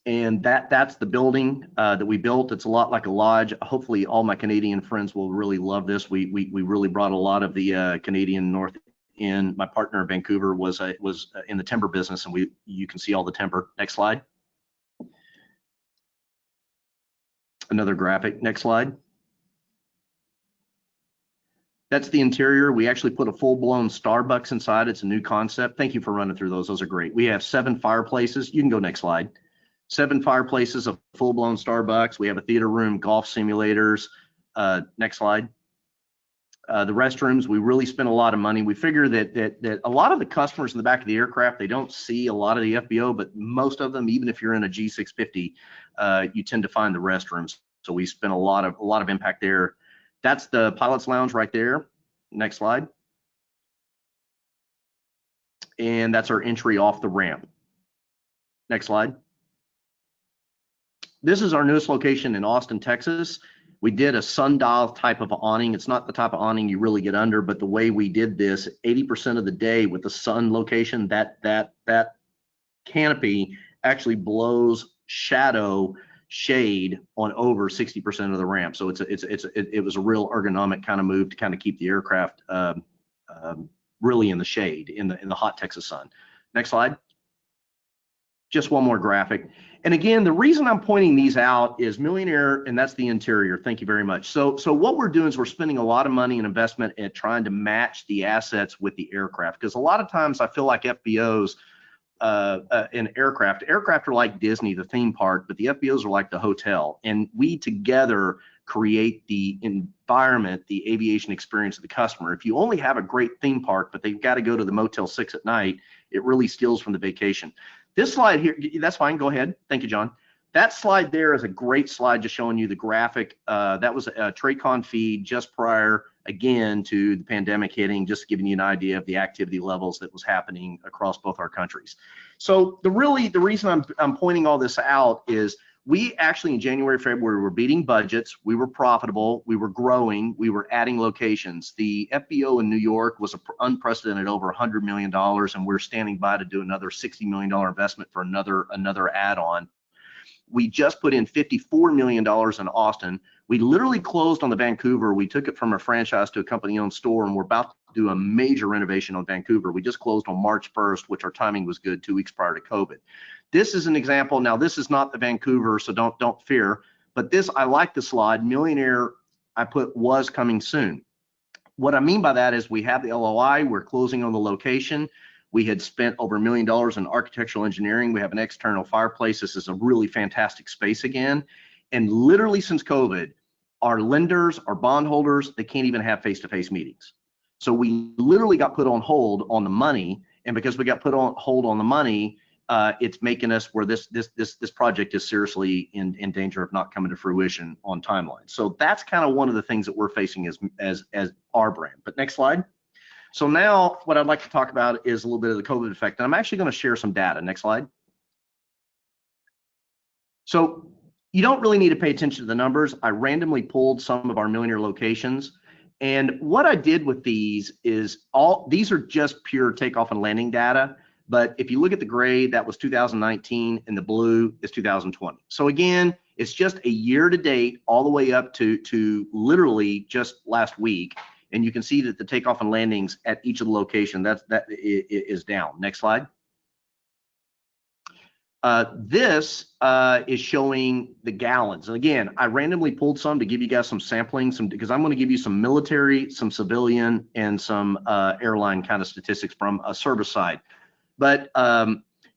And that's the building that we built. It's a lot like a lodge. Hopefully all my Canadian friends will really love this. We really brought a lot of the Canadian North in. My partner in Vancouver was in the timber business, and you can see all the timber. Next slide. Another graphic. Next slide. That's the interior. We actually put a full-blown Starbucks inside. It's a new concept. Thank you for running through those. Those are great. We have 7 fireplaces. You can go next slide. 7 fireplaces, a full-blown Starbucks. We have a theater room, golf simulators. Next slide. The restrooms, we really spent a lot of money. We figure that a lot of the customers in the back of the aircraft, they don't see a lot of the FBO, but most of them, even if you're in a G650, you tend to find the restrooms. So we spent a lot of impact there. That's the pilot's lounge right there. Next slide. And that's our entry off the ramp. Next slide. This is our newest location in Austin, Texas. We did a sundial type of awning. It's not the type of awning you really get under, but the way we did this, 80% of the day with the sun location, that canopy actually blows shade on over 60% of the ramp. So it was a real ergonomic kind of move to kind of keep the aircraft really in the shade in the hot Texas sun. Next slide. Just one more graphic. And again, the reason I'm pointing these out is Millionaire, and that's the interior. Thank you very much. So what we're doing is we're spending a lot of money and investment at trying to match the assets with the aircraft, because a lot of times I feel like FBOs in aircraft are like Disney, the theme park, but the FBOs are like the hotel, and we together create the environment, the aviation experience of the customer. If you only have a great theme park, but they've got to go to the Motel 6 at night, it really steals from the vacation. This slide here, that's fine, go ahead. Thank you, John. That slide there is a great slide just showing you the graphic. That was a TradeCon feed just prior, again, to the pandemic hitting, just giving you an idea of the activity levels that was happening across both our countries. So the reason I'm pointing all this out is we actually in January, February, were beating budgets, we were profitable, we were growing, we were adding locations. The FBO in New York was unprecedented, over $100 million, and we're standing by to do another $60 million investment for another add-on. We just put in $54 million in Austin. We literally closed on the Vancouver. We took it from a franchise to a company-owned store, and we're about to do a major renovation on Vancouver. We just closed on March 1st, which our timing was good, 2 weeks prior to COVID. This is an example. Now, this is not the Vancouver, so don't fear. But this, I like the slide. Millionaire, I put was coming soon. What I mean by that is we have the LOI. We're closing on the location. We had spent over $1 million in architectural engineering. We have an external fireplace. This is a really fantastic space again. And literally since COVID, our lenders, our bondholders, they can't even have face-to-face meetings. So we literally got put on hold on the money, and because we got put on hold on the money, it's making us where this project is seriously in danger of not coming to fruition on timeline. So that's kind of one of the things that we're facing as our brand. But next slide. So now what I'd like to talk about is a little bit of the COVID effect, and I'm actually going to share some data. Next slide. So you don't really need to pay attention to the numbers. I randomly pulled some of our millionaire locations, and what I did with these is these are just pure takeoff and landing data. But if you look at the gray, that was 2019, and the blue is 2020. So again, it's just a year to date, all the way up to literally just last week. And you can see that the takeoff and landings at each of the locations, that is down. Next slide. This is showing the gallons. And again, I randomly pulled some to give you guys some sampling, because I'm going to give you some military, some civilian, and some airline kind of statistics from a service side. But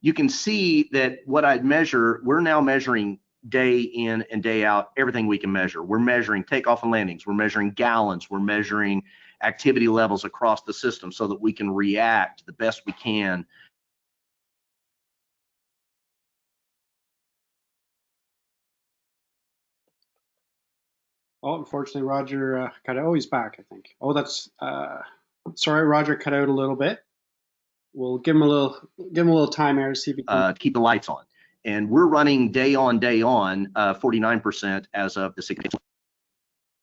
you can see that what I'd measure, we're now measuring day in and day out, everything we can measure. We're measuring takeoff and landings, we're measuring gallons, we're measuring activity levels across the system so that we can react the best we can. Oh, unfortunately, Roger cut out. Oh, he's back, I think. Oh, that's sorry, Roger cut out a little bit. We'll give him a little time here to see if he can keep the lights on. And we're running day on, 49% as of the 16th.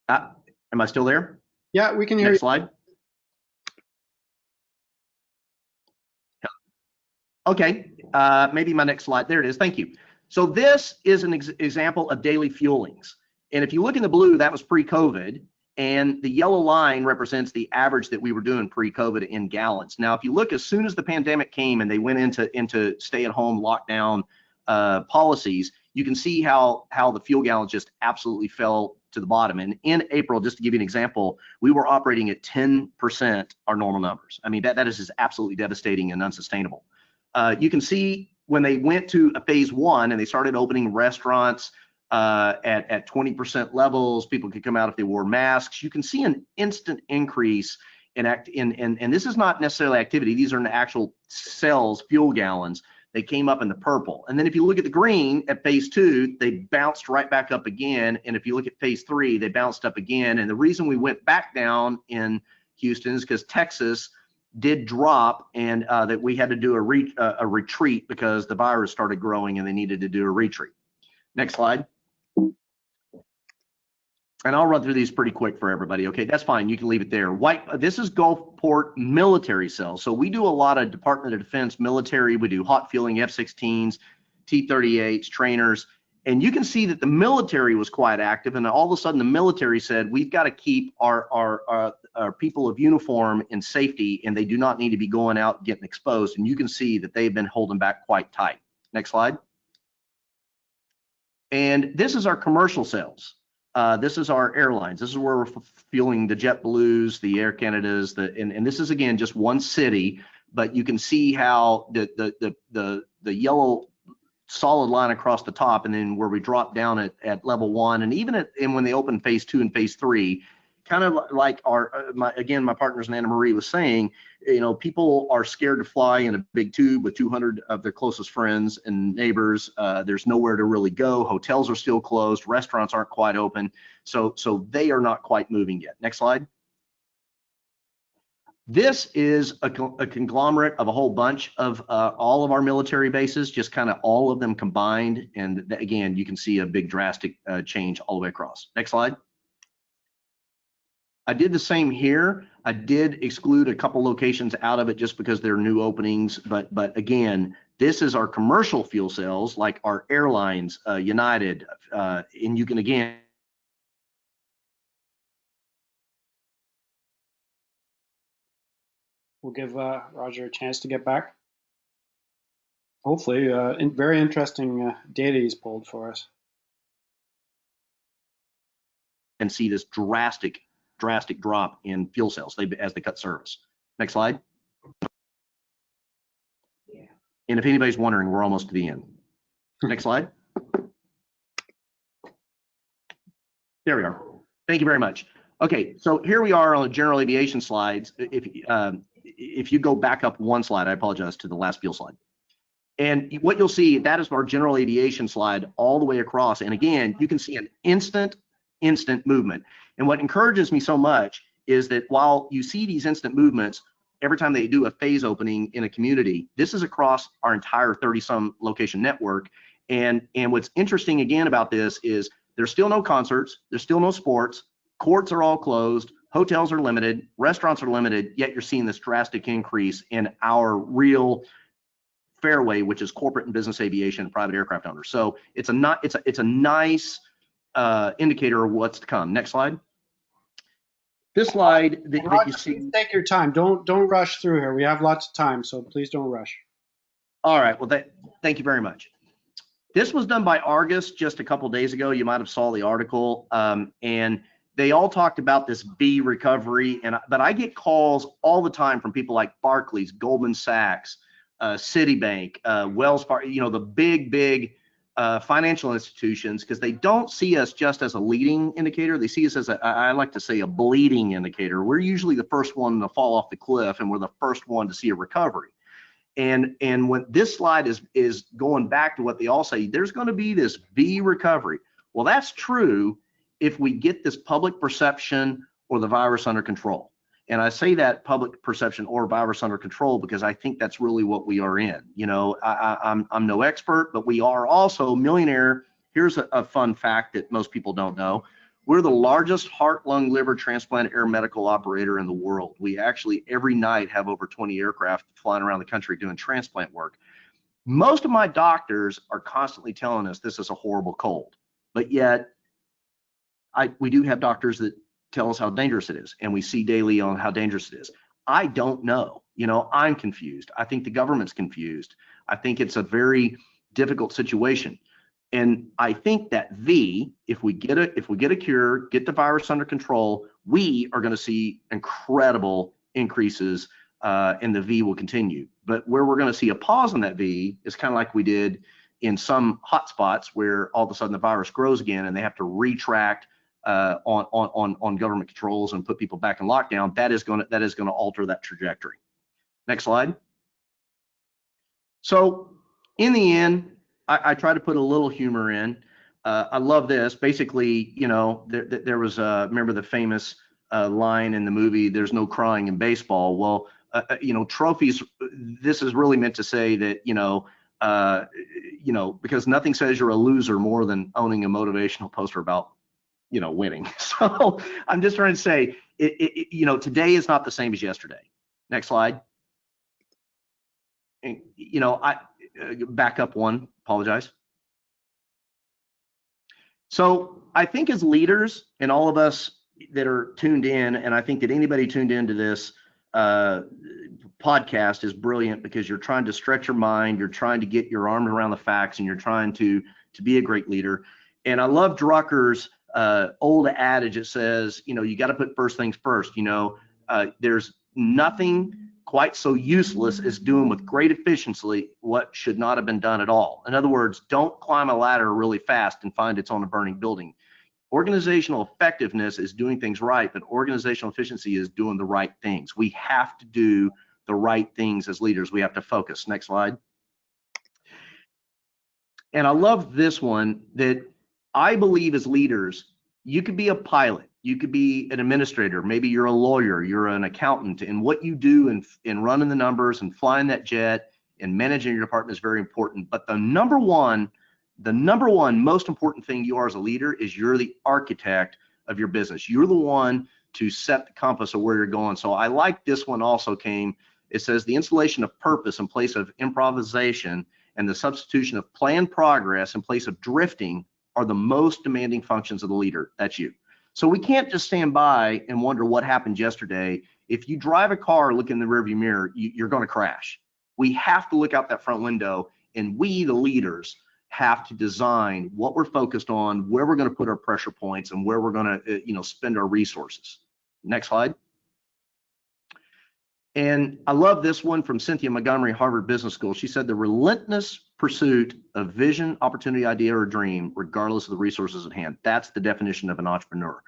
Am I still there? Yeah, we can hear you. Next slide. Okay, maybe my next slide. There it is. Thank you. So this is an example of daily fuelings. And if you look in the blue, that was pre-COVID. And the yellow line represents the average that we were doing pre-COVID in gallons. Now, if you look, as soon as the pandemic came and they went into stay-at-home lockdown policies, you can see how the fuel gallons just absolutely fell to the bottom. And in April, just to give you an example, we were operating at 10% our normal numbers. I mean, that is just absolutely devastating and unsustainable. You can see when they went to a phase one and they started opening restaurants at 20% levels, people could come out if they wore masks. You can see an instant increase and this is not necessarily activity. These are actual sales, fuel gallons. They came up in the purple. And then if you look at the green at phase two, they bounced right back up again. And if you look at phase three, they bounced up again. And the reason we went back down in Houston is because Texas did drop, and that we had to do a retreat because the virus started growing and they needed to do a retreat. Next slide. And I'll run through these pretty quick for everybody. Okay, that's fine. You can leave it there. This is Gulfport military cells. So we do a lot of Department of Defense military. We do hot fueling F-16s, T-38s, trainers. And you can see that the military was quite active. And all of a sudden, the military said, we've got to keep our people of uniform in safety, and they do not need to be going out and getting exposed. And you can see that they've been holding back quite tight. Next slide. And this is our commercial sales. This is our airlines. This is where we're fueling the JetBlues, the Air Canadas, and this is again just one city, but you can see how the yellow solid line across the top, and then where we drop down at level one, and even when they open phase two and phase three, kind of like my partners and Anna Marie was saying, people are scared to fly in a big tube with 200 of their closest friends and neighbors. There's nowhere to really go. Hotels are still closed. Restaurants aren't quite open. So they are not quite moving yet. Next slide. This is a conglomerate of a whole bunch of all of our military bases, just kind of all of them combined. And again, you can see a big drastic change all the way across. Next slide. I did the same here. I did exclude a couple locations out of it just because they're new openings. But again, this is our commercial fuel cells, like our airlines, United, and you can again. We'll give Roger a chance to get back. Hopefully, very interesting data he's pulled for us. And see this drastic drop in fuel cells as they cut service. Next slide. Yeah. And if anybody's wondering, we're almost to the end. Next slide. There we are. Thank you very much. Okay, so here we are on the general aviation slides. If you go back up one slide, I apologize, to the last fuel slide. And what you'll see, that is our general aviation slide all the way across. And again, you can see an instant movement. And what encourages me so much is that while you see these instant movements, every time they do a phase opening in a community, this is across our entire 30-some location network. And what's interesting again about this is there's still no concerts, there's still no sports, courts are all closed, hotels are limited, restaurants are limited, yet you're seeing this drastic increase in our real fairway, which is corporate and business aviation and private aircraft owners. So it's a nice indicator of what's to come. Next slide. This slide that you see. Take your time. Don't rush through here. We have lots of time, so please don't rush. All right. Well, thank you very much. This was done by Argus just a couple days ago. You might have saw the article, and they all talked about this V recovery. But I get calls all the time from people like Barclays, Goldman Sachs, Citibank, Wells Fargo, the big financial institutions, because they don't see us just as a leading indicator. They see us as I like to say, a bleeding indicator. We're usually the first one to fall off the cliff, and we're the first one to see a recovery. And when this slide is going back to what they all say, there's going to be this V recovery. Well, that's true if we get this public perception or the virus under control. And I say that public perception or virus under control because I think that's really what we are in. I'm no expert, but we are also Millionaire. Here's a fun fact that most people don't know. We're the largest heart, lung, liver transplant air medical operator in the world. We actually every night have over 20 aircraft flying around the country doing transplant work. Most of my doctors are constantly telling us this is a horrible cold, but yet we do have doctors that tell us how dangerous it is, and we see daily on how dangerous it is. I don't know. I'm confused. I think the government's confused. I think it's a very difficult situation. And I think that V, if we get a cure, get the virus under control, we are going to see incredible increases, and the V will continue. But where we're going to see a pause on that V is kind of like we did in some hotspots where all of a sudden the virus grows again and they have to retract on government controls and put people back in lockdown. That is going to alter that trajectory. Next slide. So in the end, I try to put a little humor in. I love this. Basically, there was remember the famous line in the movie, "There's no crying in baseball." Well, trophies. This is really meant to say that because nothing says you're a loser more than owning a motivational poster about winning. So I'm just trying to say, today is not the same as yesterday. Next slide. And, I back up one, apologize. So I think as leaders and all of us that are tuned in, and I think that anybody tuned into this podcast is brilliant because you're trying to stretch your mind, you're trying to get your arm around the facts, and you're trying to be a great leader. And I love Drucker's old adage. It says, you got to put first things first. There's nothing quite so useless as doing with great efficiency what should not have been done at all. In other words, don't climb a ladder really fast and find it's on a burning building. Organizational effectiveness is doing things right, but organizational efficiency is doing the right things. We have to do the right things as leaders. We have to focus. Next slide. And I love this one, that I believe as leaders, you could be a pilot, you could be an administrator, maybe you're a lawyer, you're an accountant, and what you do in running the numbers and flying that jet and managing your department is very important. But the number one most important thing you are as a leader is you're the architect of your business. You're the one to set the compass of where you're going. So I like this one also came. It says the installation of purpose in place of improvisation and the substitution of planned progress in place of drifting are the most demanding functions of the leader. That's you. So we can't just stand by and wonder what happened yesterday. If you drive a car, look in the rearview mirror, you're going to crash. We have to look out that front window, and we, the leaders, have to design what we're focused on, where we're going to put our pressure points, and where we're going to, spend our resources. Next slide. And I love this one from Cynthia Montgomery, Harvard Business School. She said, the relentless pursuit of vision, opportunity, idea, or dream, regardless of the resources at hand. That's the definition of an entrepreneur.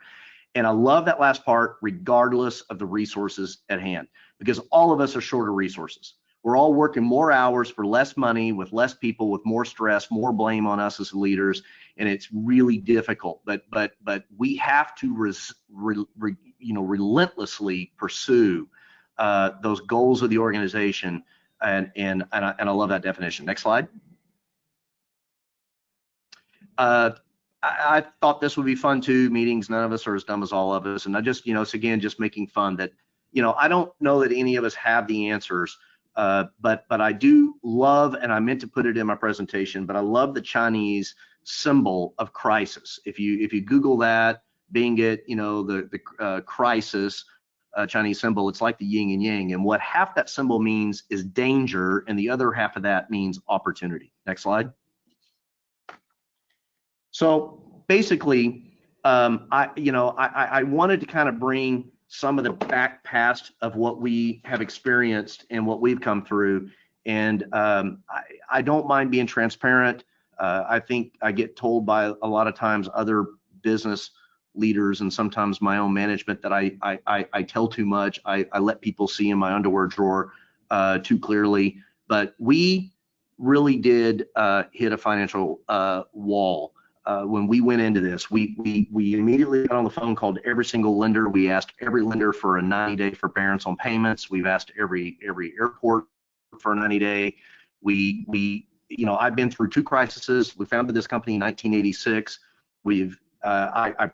And I love that last part, regardless of the resources at hand, because all of us are short of resources. We're all working more hours for less money, with less people, with more stress, more blame on us as leaders, and it's really difficult. But we have to relentlessly pursue those goals of the organization, and I love that definition. Next slide. I thought this would be fun too. Meetings, none of us are as dumb as all of us, and I just, it's again just making fun that, I don't know that any of us have the answers. But I do love, and I meant to put it in my presentation, but I love the Chinese symbol of crisis. If you Google that, Bing it, the crisis Chinese symbol, it's like the yin and yang. And what half that symbol means is danger, and the other half of that means opportunity. Next slide. So basically, I wanted to kind of bring some of the back past of what we have experienced and what we've come through. And I don't mind being transparent. I think I get told by a lot of times other business leaders and sometimes my own management that I tell too much. I let people see in my underwear drawer too clearly. But we really did hit a financial wall. When we went into this, we immediately got on the phone, called every single lender. We asked every lender for a 90-day forbearance on payments. We've asked every airport for a 90-day. I've been through 2 crises. We founded this company in 1986. I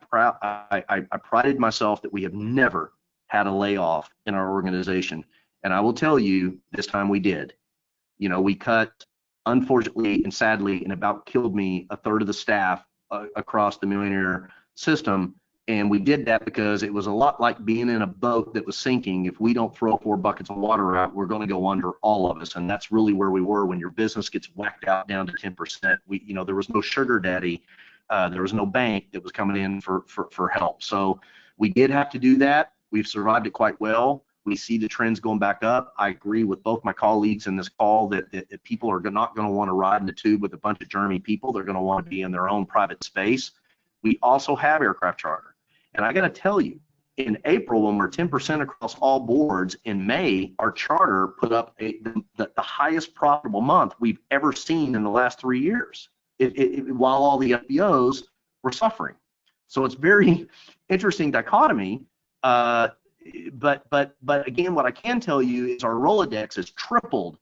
prided myself that we have never had a layoff in our organization, and I will tell you, this time we did. We cut, unfortunately and sadly, and about killed me, a third of the staff across the Millionaire system. And we did that because it was a lot like being in a boat that was sinking. If we don't throw 4 buckets of water out, we're going to go under, all of us. And that's really where we were when your business gets whacked out down to 10%. There was no sugar daddy. There was no bank that was coming in for help. So we did have to do that. We've survived it quite well. We see the trends going back up. I agree with both my colleagues in this call that people are not going to want to ride in the tube with a bunch of German people. They're going to want to be in their own private space. We also have aircraft charter. And I got to tell you, in April, when we're 10% across all boards, in May, our charter put up the highest profitable month we've ever seen in the last 3 years, while all the FBOs were suffering. So it's very interesting dichotomy. But again, what I can tell you is our Rolodex has tripled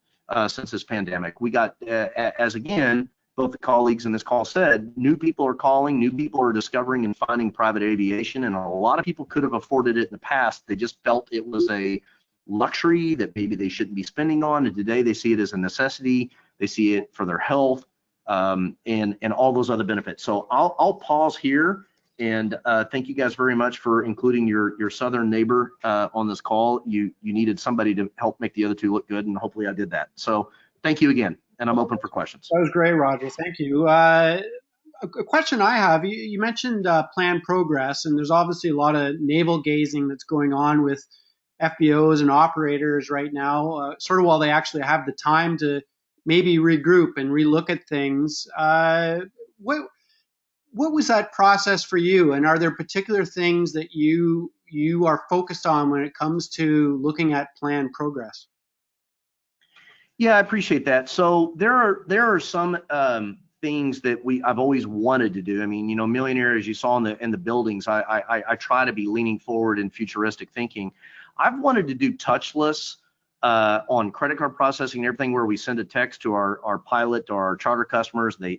since this pandemic. We got, as again, both the colleagues in this call said, new people are calling, new people are discovering and finding private aviation, and a lot of people could have afforded it in the past. They just felt it was a luxury that maybe they shouldn't be spending on, and today they see it as a necessity. They see it for their health and all those other benefits. So I'll pause here. And thank you guys very much for including your southern neighbor on this call. You needed somebody to help make the other 2 look good, and hopefully I did that. So thank you again, and I'm open for questions. That was great, Roger. Thank you. A question I have, you mentioned planned progress, and there's obviously a lot of navel gazing that's going on with FBOs and operators right now, sort of while they actually have the time to maybe regroup and relook at things. What was that process for you? And are there particular things that you are focused on when it comes to looking at planned progress? Yeah, I appreciate that. So there are some things that I've always wanted to do. I mean, Millionaire, as you saw in the buildings, I try to be leaning forward and futuristic thinking. I've wanted to do touchless on credit card processing and everything, where we send a text to our pilot, to our charter customers. They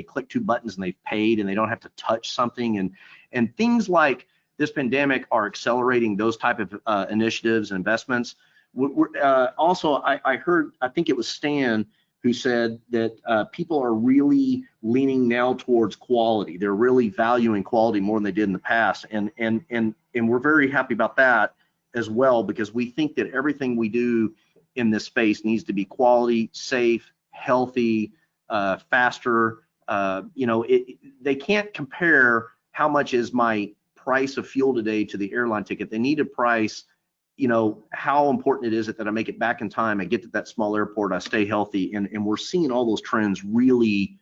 click 2 buttons and they've paid, and they don't have to touch something. And things like this pandemic are accelerating those type of initiatives and investments. Also, I heard, I think it was Stan who said that people are really leaning now towards quality. They're really valuing quality more than they did in the past, and we're very happy about that as well, because we think that everything we do in this space needs to be quality, safe, healthy, faster. They can't compare how much is my price of fuel today to the airline ticket. They need a price, how important it is that I make it back in time, I get to that small airport, I stay healthy, and we're seeing all those trends really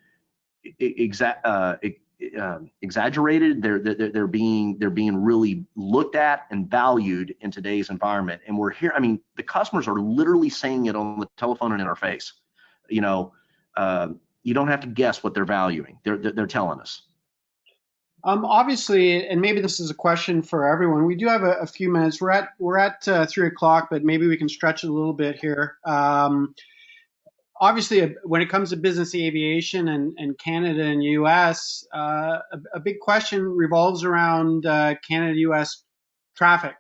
exaggerated. They're being really looked at and valued in today's environment. And we're here. I mean, the customers are literally saying it on the telephone and in our face. You know, you don't have to guess what they're valuing. They're telling us. Obviously, and maybe this is a question for everyone. We do have a few minutes. We're at 3 o'clock, but maybe we can stretch it a little bit here. Obviously, when it comes to business aviation and Canada and U.S., a big question revolves around Canada-U.S. traffic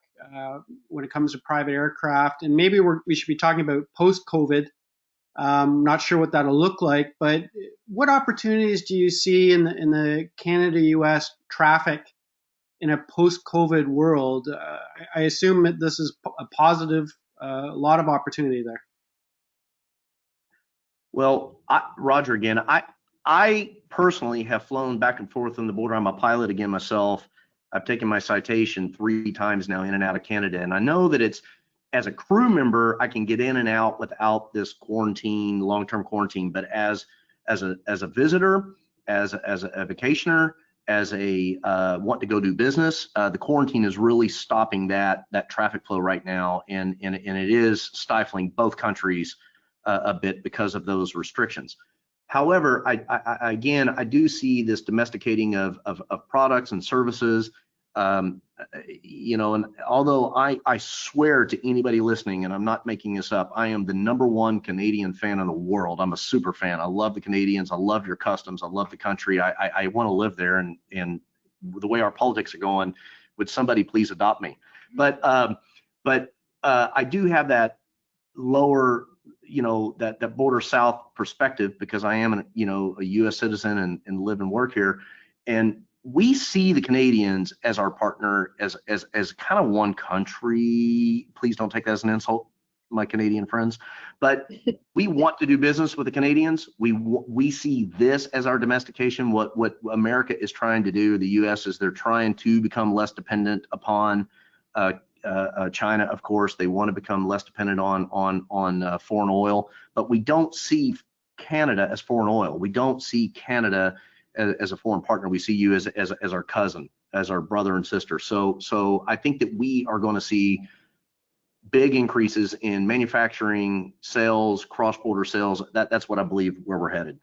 when it comes to private aircraft. And maybe we should be talking about post-COVID. Not sure what that'll look like, but what opportunities do you see in the Canada-U.S. traffic in a post-COVID world? I assume that this is a positive, a lot of opportunity there. Well, Roger, again, I personally have flown back and forth on the border. I'm a pilot again myself. I've taken my citation 3 times now in and out of Canada, and I know that it's, as a crew member, I can get in and out without this quarantine, long-term quarantine. But as a visitor, as a vacationer, as a want to go do business, the quarantine is really stopping that traffic flow right now, and it is stifling both countries a bit because of those restrictions. However, I do see this domesticating of products and services. You know, and although I swear to anybody listening, and I'm not making this up, I am the #1 Canadian fan in the world. I'm a super fan. I love the Canadians. I love your customs. I love the country. I want to live there. And the way our politics are going, would somebody please adopt me? But I do have that lower, you know, that border south perspective, because I am a U.S. citizen and live and work here. And we see the Canadians as our partner, as kind of one country. Please don't take that as an insult, my Canadian friends, but we want to do business with the Canadians. We see this as our domestication. What America is trying to do, the U.S., is they're trying to become less dependent upon China. Of course, they want to become less dependent on foreign oil, but we don't see Canada as foreign oil. We don't see Canada as a foreign partner. We see you as our cousin, as our brother and sister. So I think that we are going to see big increases in manufacturing sales, cross-border sales. That's what I believe where we're headed.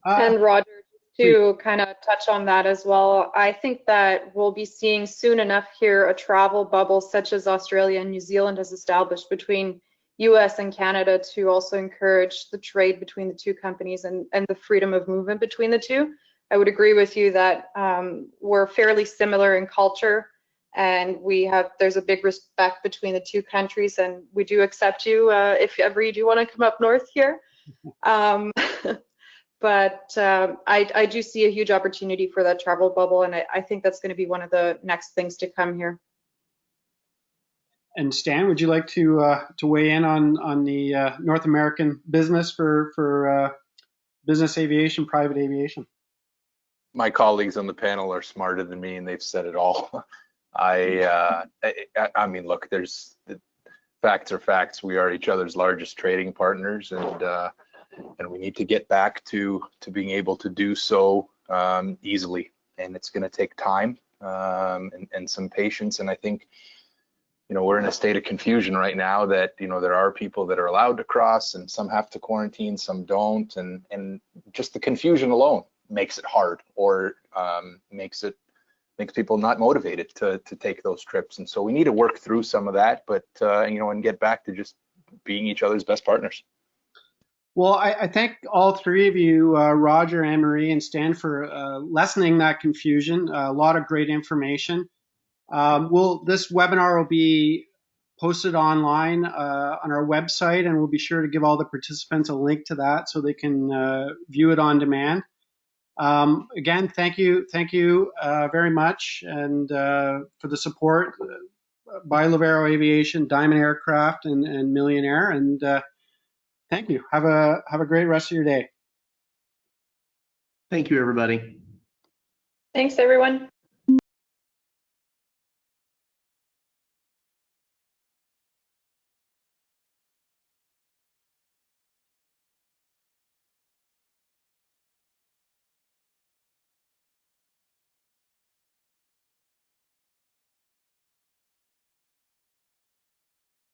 And Roger, to kind of touch on that as well, I think that we'll be seeing soon enough here a travel bubble such as Australia and New Zealand has established between US and Canada to also encourage the trade between the two companies and the freedom of movement between the two. I would agree with you that we're fairly similar in culture, and there's a big respect between the two countries, and we do accept you if ever you do want to come up north here. But I do see a huge opportunity for that travel bubble, and I think that's going to be one of the next things to come here. And Stan, would you like to weigh in on the North American business for business aviation, private aviation? My colleagues on the panel are smarter than me, and they've said it all. I mean, look, there's facts are facts. We are each other's largest trading partners, and we need to get back to being able to do so easily. And it's going to take time and some patience. And I think, you know, we're in a state of confusion right now that, you know, there are people that are allowed to cross and some have to quarantine, some don't. And just the confusion alone makes it hard, or makes people not motivated to take those trips. And so we need to work through some of that, but, you know, and get back to just being each other's best partners. Well, I thank all 3 of you, Roger, Anne-Marie, and Stan, for lessening that confusion. A lot of great information. This webinar will be posted online on our website, and we'll be sure to give all the participants a link to that so they can view it on demand. Again, thank you very much, and for the support by Levaero Aviation, Diamond Aircraft, and Millionaire. And thank you. Have a great rest of your day. Thank you, everybody. Thanks, everyone.